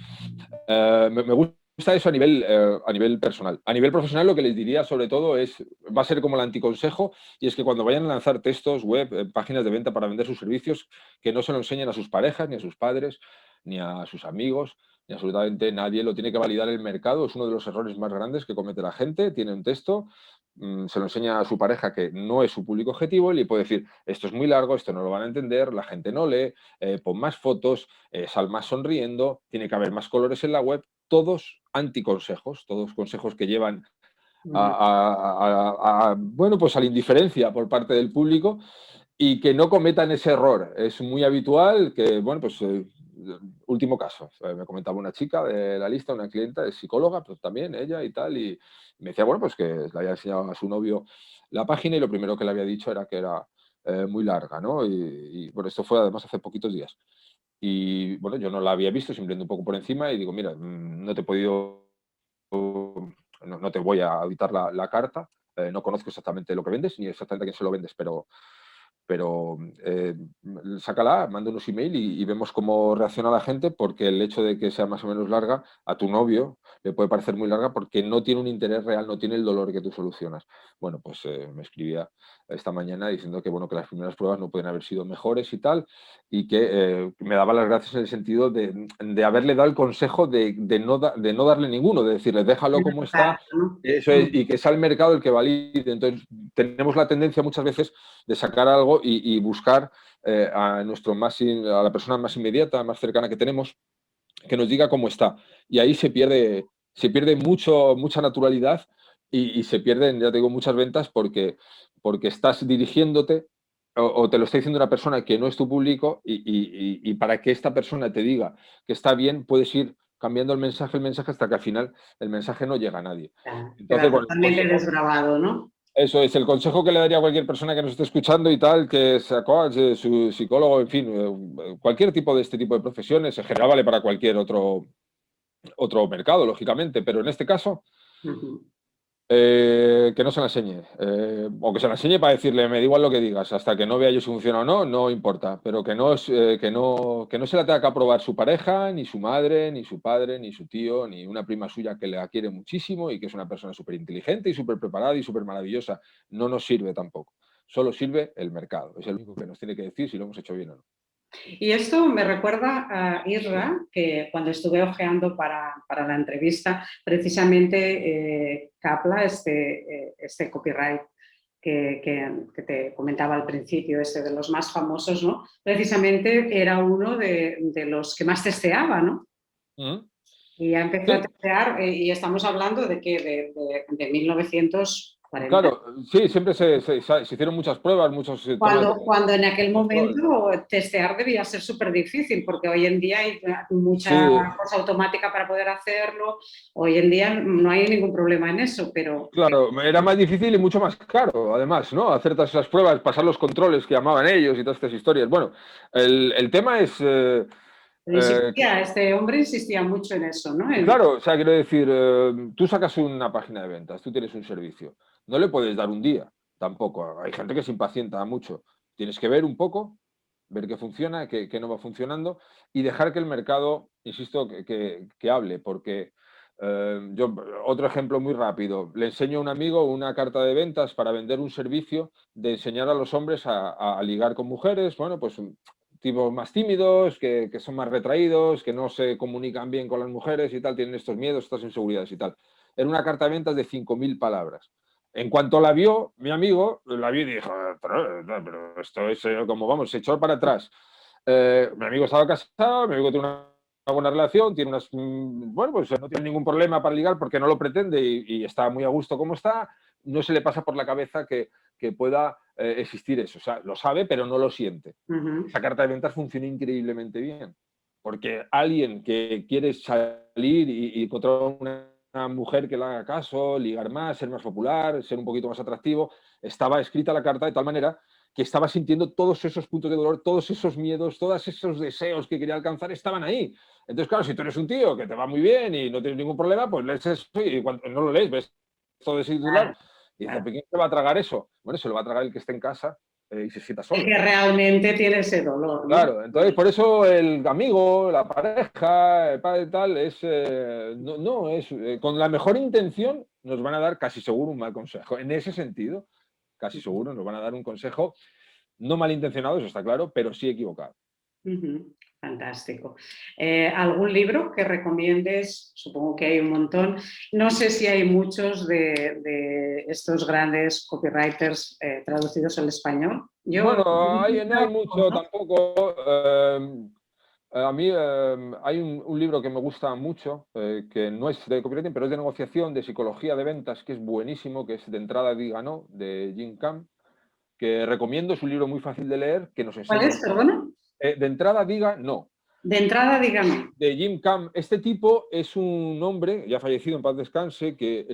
Me gusta eso a nivel personal. A nivel profesional lo que les diría sobre todo va a ser como el anticonsejo, y es que cuando vayan a lanzar textos web, páginas de venta para vender sus servicios, que no se lo enseñen a sus parejas, ni a sus padres, ni a sus amigos, ni absolutamente nadie. Lo tiene que validar el mercado, es uno de los errores más grandes que comete la gente. Tiene un texto, se lo enseña a su pareja que no es su público objetivo y le puede decir, esto es muy largo, esto no lo van a entender, la gente no lee, pon más fotos, sal más sonriendo, tiene que haber más colores en la web, todos anticonsejos, todos consejos que llevan bueno, pues a la indiferencia por parte del público y que no cometan ese error. Es muy habitual que, bueno, pues último caso, me comentaba una chica de la lista, una clienta, es psicóloga, pues también ella y tal, y me decía, bueno, pues que le había enseñado a su novio la página y lo primero que le había dicho era que era muy larga, ¿no? Bueno, esto fue además hace poquitos días. Y bueno, yo no la había visto, simplemente un poco por encima y digo, mira, no te he podido, no te voy a auditar la carta, no conozco exactamente lo que vendes ni exactamente a quién se lo vendes, pero sácala, manda unos email y vemos cómo reacciona la gente, porque el hecho de que sea más o menos larga, a tu novio le puede parecer muy larga porque no tiene un interés real, no tiene el dolor que tú solucionas. Bueno, pues me escribía esta mañana diciendo que, bueno, que las primeras pruebas no pueden haber sido mejores y tal, y que me daba las gracias en el sentido de haberle dado el consejo de no darle ninguno, de decirle, déjalo como está, ¿No? eso es, y que sea el mercado el que valide. Entonces, tenemos la tendencia muchas veces de sacar algo y buscar a la persona más inmediata, más cercana que tenemos, que nos diga cómo está. Y ahí se pierde mucha naturalidad y se pierden, ya te digo, muchas ventas porque estás dirigiéndote o te lo está diciendo una persona que no es tu público y para que esta persona te diga que está bien, puedes ir cambiando el mensaje hasta que al final el mensaje no llega a nadie. Entonces, Queda bueno, el totalmente consejo, desgrabado, ¿no? eso es el consejo que le daría a cualquier persona que nos esté escuchando y tal, que sea coach, su psicólogo, en fin, cualquier tipo de este tipo de profesiones, en general vale para cualquier otro mercado, lógicamente, pero en este caso, Ujú. que no se la enseñe, o que se la enseñe para decirle, me da igual lo que digas, hasta que no vea yo si funciona o no, no importa, pero que no se la tenga que aprobar su pareja, ni su madre, ni su padre, ni su tío, ni una prima suya que la quiere muchísimo y que es una persona súper inteligente y súper preparada y súper maravillosa. No nos sirve tampoco, solo sirve el mercado, es el único que nos tiene que decir si lo hemos hecho bien o no. Y esto me recuerda a Irra, que cuando estuve hojeando para la entrevista, precisamente Capla, este copyright que te comentaba al principio, de los más famosos, ¿no? Precisamente era uno de los que más testeaba, ¿no? ¿Mm? Y ya empecé a Sí, testear, y estamos hablando de que de 1940. claro, sí, siempre se hicieron muchas pruebas, muchos temas Cuando en aquel de control. momento testear debía ser súper difícil, porque hoy en día hay mucha Sí, cosa automática para poder hacerlo. Hoy en día no hay ningún problema en eso, pero claro, era más difícil y mucho más caro, además, ¿no? Hacer todas esas pruebas, pasar los controles que llamaban ellos y todas estas historias. Bueno, el tema es, insistía, este hombre insistía mucho en eso, ¿no? claro, o sea, quiero decir, tú sacas una página de ventas, tú tienes un servicio, no le puedes dar un día, tampoco. Hay gente que se impacienta mucho. Tienes que ver un poco ver qué funciona, qué no va funcionando y dejar que el mercado, insisto, que hable, porque otro ejemplo muy rápido, le enseño a un amigo una carta de ventas para vender un servicio de enseñar a los hombres a ligar con mujeres, bueno, pues tipos más tímidos, que son más retraídos, que no se comunican bien con las mujeres y tal, tienen estos miedos, estas inseguridades y tal. Era una carta de ventas de 5.000 palabras. En cuanto la vio, mi amigo la vio y dijo, pero esto es como, vamos, se echó para atrás. Mi amigo estaba casado, mi amigo tiene una buena relación, tiene unas, bueno, pues no tiene ningún problema para ligar porque no lo pretende y está muy a gusto como está, no se le pasa por la cabeza que pueda existir eso. O sea, lo sabe, pero no lo siente. Esa carta de ventas funciona increíblemente bien, porque alguien que quiere salir y encontrar una mujer que le haga caso, ligar más, ser más popular, ser un poquito más atractivo, estaba escrita la carta de tal manera que estaba sintiendo todos esos puntos de dolor, todos esos miedos, todos esos deseos que quería alcanzar estaban ahí. Entonces, claro, si tú eres un tío que te va muy bien y no tienes ningún problema, pues lees eso y cuando no lo lees, ves todo ese titular y dices, ¿quién se va a tragar eso? Bueno, se lo va a tragar el que esté en casa y se sienta El solo. que realmente tiene ese dolor, ¿no? Claro, entonces por eso el amigo, la pareja, el padre tal, no es con la mejor intención nos van a dar casi seguro un mal consejo. En ese sentido, casi seguro nos van a dar un consejo no malintencionado, eso está claro, pero sí equivocado. Fantástico. ¿Algún libro que recomiendes? Supongo que hay un montón. No sé si hay muchos de estos grandes copywriters traducidos al español. Yo Bueno, no hay mucho ¿no? tampoco. A mí hay un libro que me gusta mucho, que no es de copywriting, pero es de negociación, de psicología de ventas, que es buenísimo, que es De entrada diga no, de Jim Cam, que recomiendo, es un libro muy fácil de leer, que nos ¿Cuál enseña es, perdona? De entrada diga no, De entrada, dígame. de Jim Cam. Este tipo es un hombre, ya fallecido en paz descanse, que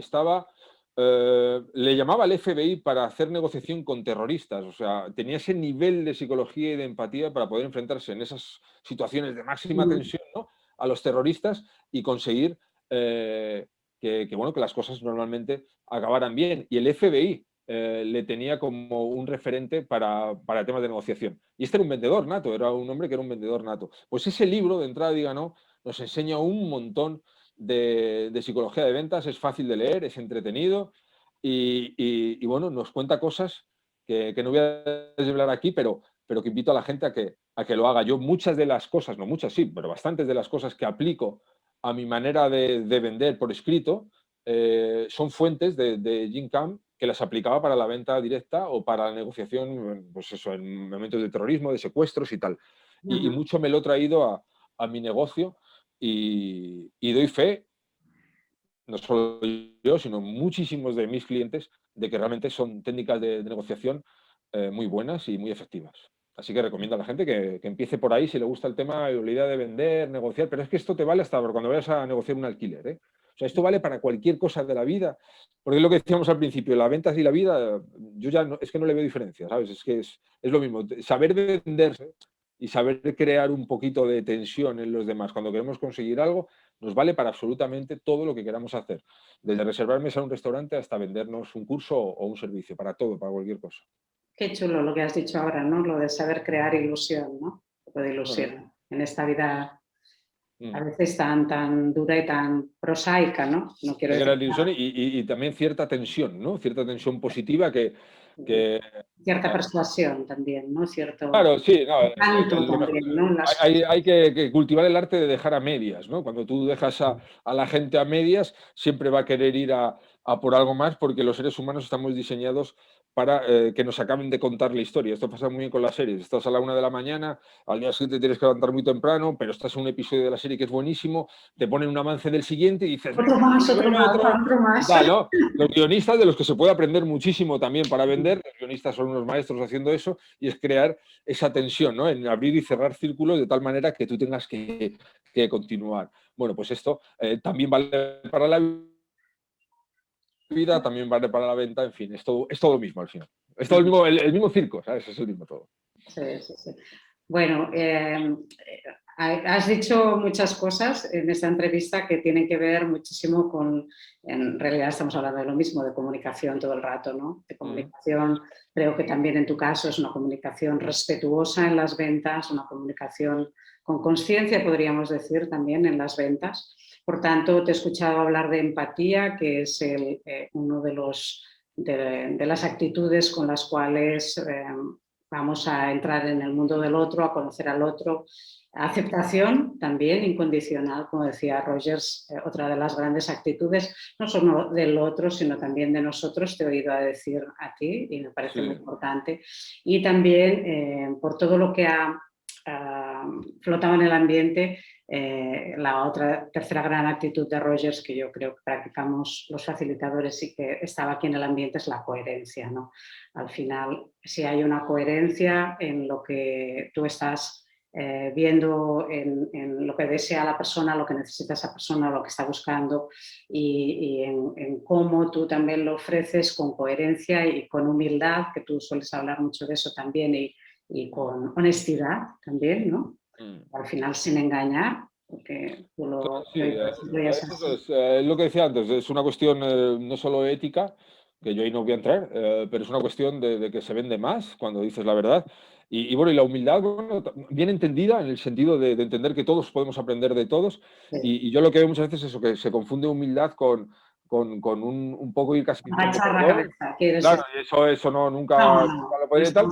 le llamaba al FBI para hacer negociación con terroristas. O sea, tenía ese nivel de psicología y de empatía para poder enfrentarse en esas situaciones de máxima tensión, ¿no?, a los terroristas y conseguir bueno, que las cosas normalmente acabaran bien. Y el FBI le tenía como un referente para temas de negociación. Y este era un vendedor nato, era un hombre que era un vendedor nato. Pues ese libro, de entrada diga no, nos enseña un montón de psicología de ventas, es fácil de leer, es entretenido y bueno, nos cuenta cosas que no voy a desvelar aquí, pero que invito a la gente a que lo haga. Yo muchas de las cosas, no muchas sí, pero bastantes de las cosas que aplico a mi manera de vender por escrito son fuentes de Jim Cam, que las aplicaba para la venta directa o para la negociación, pues eso, en momentos de terrorismo, de secuestros y tal. Y mucho me lo he traído a mi negocio y doy fe, no solo yo, sino muchísimos de mis clientes, de que realmente son técnicas de negociación muy buenas y muy efectivas. Así que recomiendo a la gente que empiece por ahí si le gusta el tema, la idea de vender, negociar, pero es que esto te vale hasta cuando vayas a negociar un alquiler, ¿eh? O sea, esto vale para cualquier cosa de la vida, porque es lo que decíamos al principio, las ventas y la vida, yo ya no, es que no le veo diferencia, ¿sabes? Es que es lo mismo. Saber venderse y saber crear un poquito de tensión en los demás cuando queremos conseguir algo, nos vale para absolutamente todo lo que queramos hacer. Desde reservar mesa a un restaurante hasta vendernos un curso o un servicio, para todo, para cualquier cosa. Qué chulo lo que has dicho ahora, ¿no? Lo de saber crear ilusión, ¿no? Un poco de Bueno, ilusión en esta vida a veces tan dura y tan prosaica, ¿no? No quiero hay decir gran ilusión y también cierta tensión, ¿no? Cierta tensión positiva que cierta persuasión también, ¿no? Cierto claro, sí, no, canto también, ¿no? hay que cultivar el arte de dejar a medias, ¿no? Cuando tú dejas a la gente a medias, siempre va a querer ir a por algo más porque los seres humanos estamos diseñados para que nos acaben de contar la historia. Esto pasa muy bien con las series. Estás a la 1 de la mañana, al día siguiente tienes que levantar muy temprano, pero estás en un episodio de la serie que es buenísimo, te ponen un avance del siguiente y dices, Otro venga, más, quiero otro ver más, otro otro y más. tal, ¿no? Los guionistas, de los que se puede aprender muchísimo también para vender, los guionistas son unos maestros haciendo eso, y es crear esa tensión, ¿no?, en abrir y cerrar círculos de tal manera que tú tengas que continuar. Bueno, pues esto también vale para la vida, también vale para la venta, en fin, es todo lo mismo al final. Es todo el mismo circo, ¿sabes? Es el mismo todo. Sí, sí, sí. Bueno, Has dicho muchas cosas en esta entrevista que tienen que ver muchísimo con, en realidad estamos hablando de lo mismo, de comunicación todo el rato, ¿no? De comunicación, creo que también en tu caso es una comunicación respetuosa en las ventas, una comunicación con conciencia, podríamos decir, también en las ventas. Por tanto, te he escuchado hablar de empatía, que es uno de las actitudes con las cuales vamos a entrar en el mundo del otro, a conocer al otro. Aceptación también incondicional, como decía Rogers, otra de las grandes actitudes, no solo del otro, sino también de nosotros, te he oído a decir a ti y me parece muy importante. Y también por todo lo que ha flotado en el ambiente, la tercera gran actitud de Rogers que yo creo que practicamos los facilitadores y que estaba aquí en el ambiente es la coherencia, ¿no? Al final, si hay una coherencia en lo que tú estás viendo en lo que desea la persona, lo que necesita esa persona, lo que está buscando y en cómo tú también lo ofreces con coherencia y con humildad, que tú sueles hablar mucho de eso también, y con honestidad también, ¿no? Al final sin engañar, porque tú lo... Sí, es lo que decía antes, es una cuestión no solo ética, que yo ahí no voy a entrar, pero es una cuestión de que se vende más cuando dices la verdad. Y bueno, y la humildad, bueno, bien entendida en el sentido de entender que todos podemos aprender de todos. Sí. Y yo lo que veo muchas veces es eso, que se confunde humildad con un poco ir casi pidiendo Agachar la perdón. cabeza, quieres Claro, decir. y eso no, nunca, nunca lo podría y tal,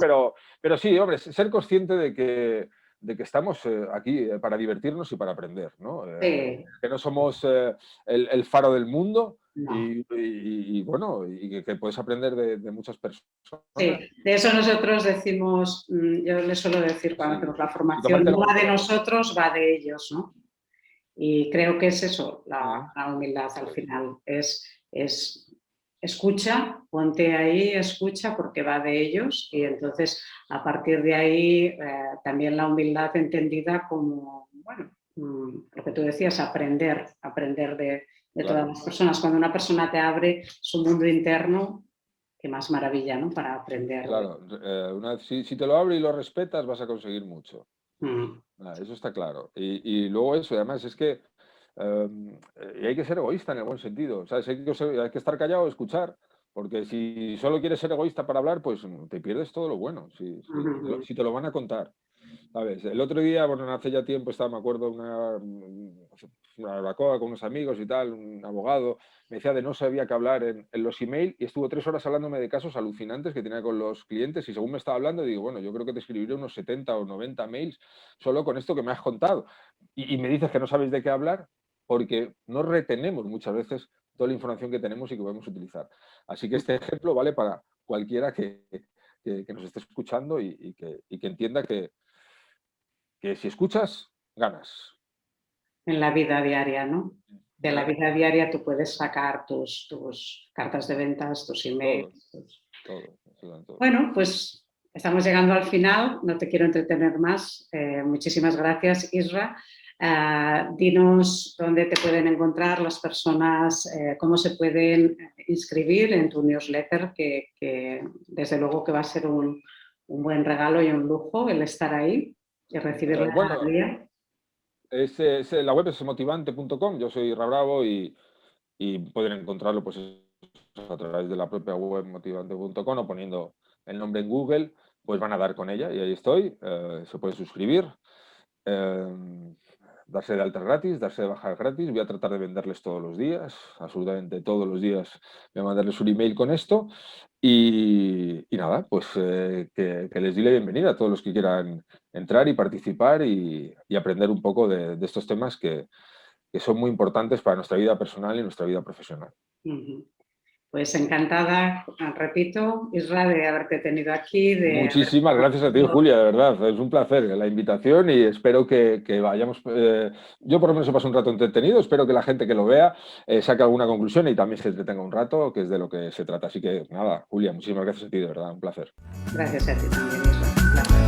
pero sí, hombre, ser consciente de que estamos aquí para divertirnos y para aprender, ¿no? Sí. Que no somos el faro del mundo No. bueno, y que puedes aprender de muchas personas. Sí, de eso nosotros decimos, yo les suelo decir cuando hacemos la Y formación, tomártelo no va con de todo. nosotros, va de ellos, ¿no? Y creo que es eso, Mm. la humildad al final, es escucha, ponte ahí, escucha porque va de ellos y entonces a partir de ahí también la humildad entendida como, bueno, lo que tú decías, aprender de todas Claro, las personas. Cuando una persona te abre su mundo interno, qué más maravilla, ¿no? Para aprender. claro. Si te lo abre y lo respetas, vas a conseguir mucho. Mm. Eso está claro. Y luego eso, además, es que y hay que ser egoísta en el buen sentido. ¿Sabes? Hay que estar callado, escuchar, porque si solo quieres ser egoísta para hablar, pues te pierdes todo lo bueno, si te lo van a contar. ¿Sabes? El otro día, bueno, hace ya tiempo estaba, me acuerdo, una barbacoa con unos amigos y tal, un abogado, me decía de no sabía qué hablar en los email y estuvo 3 horas hablándome de casos alucinantes que tenía con los clientes y según me estaba hablando digo, bueno, yo creo que te escribiré unos 70 o 90 mails solo con esto que me has contado. Y me dices que no sabes de qué hablar porque no retenemos muchas veces toda la información que tenemos y que podemos utilizar. Así que este ejemplo vale para cualquiera que nos esté escuchando y que entienda que si escuchas, ganas. En la vida diaria, ¿no? De la vida diaria tú puedes sacar tus cartas de ventas, tus Todo, emails. todo. Bueno, pues estamos llegando al final, no te quiero entretener más. Muchísimas gracias, Isra. Dinos dónde te pueden encontrar las personas, cómo se pueden inscribir en tu newsletter, que desde luego que va a ser un buen regalo y un lujo el estar ahí y recibirla cada Bueno, día. la web es motivante.com, yo soy Rabravo y pueden encontrarlo pues a través de la propia web motivante.com o poniendo el nombre en Google, pues van a dar con ella y ahí estoy, se puede suscribir, darse de alta gratis, darse de baja gratis, voy a tratar de venderles todos los días, absolutamente todos los días voy a mandarles un email con esto y nada, pues que les di la bienvenida a todos los que quieran entrar y participar y aprender un poco de estos temas que son muy importantes para nuestra vida personal y nuestra vida profesional. Pues encantada, repito, Isra, de haberte tenido aquí. Muchísimas gracias a ti, Julia, de verdad. Es un placer la invitación y espero que vayamos. Yo por lo menos he pasado un rato entretenido, espero que la gente que lo vea saque alguna conclusión y también se entretenga un rato, que es de lo que se trata. Así que nada, Julia, muchísimas gracias a ti, de verdad, un placer. Gracias a ti también, Isra.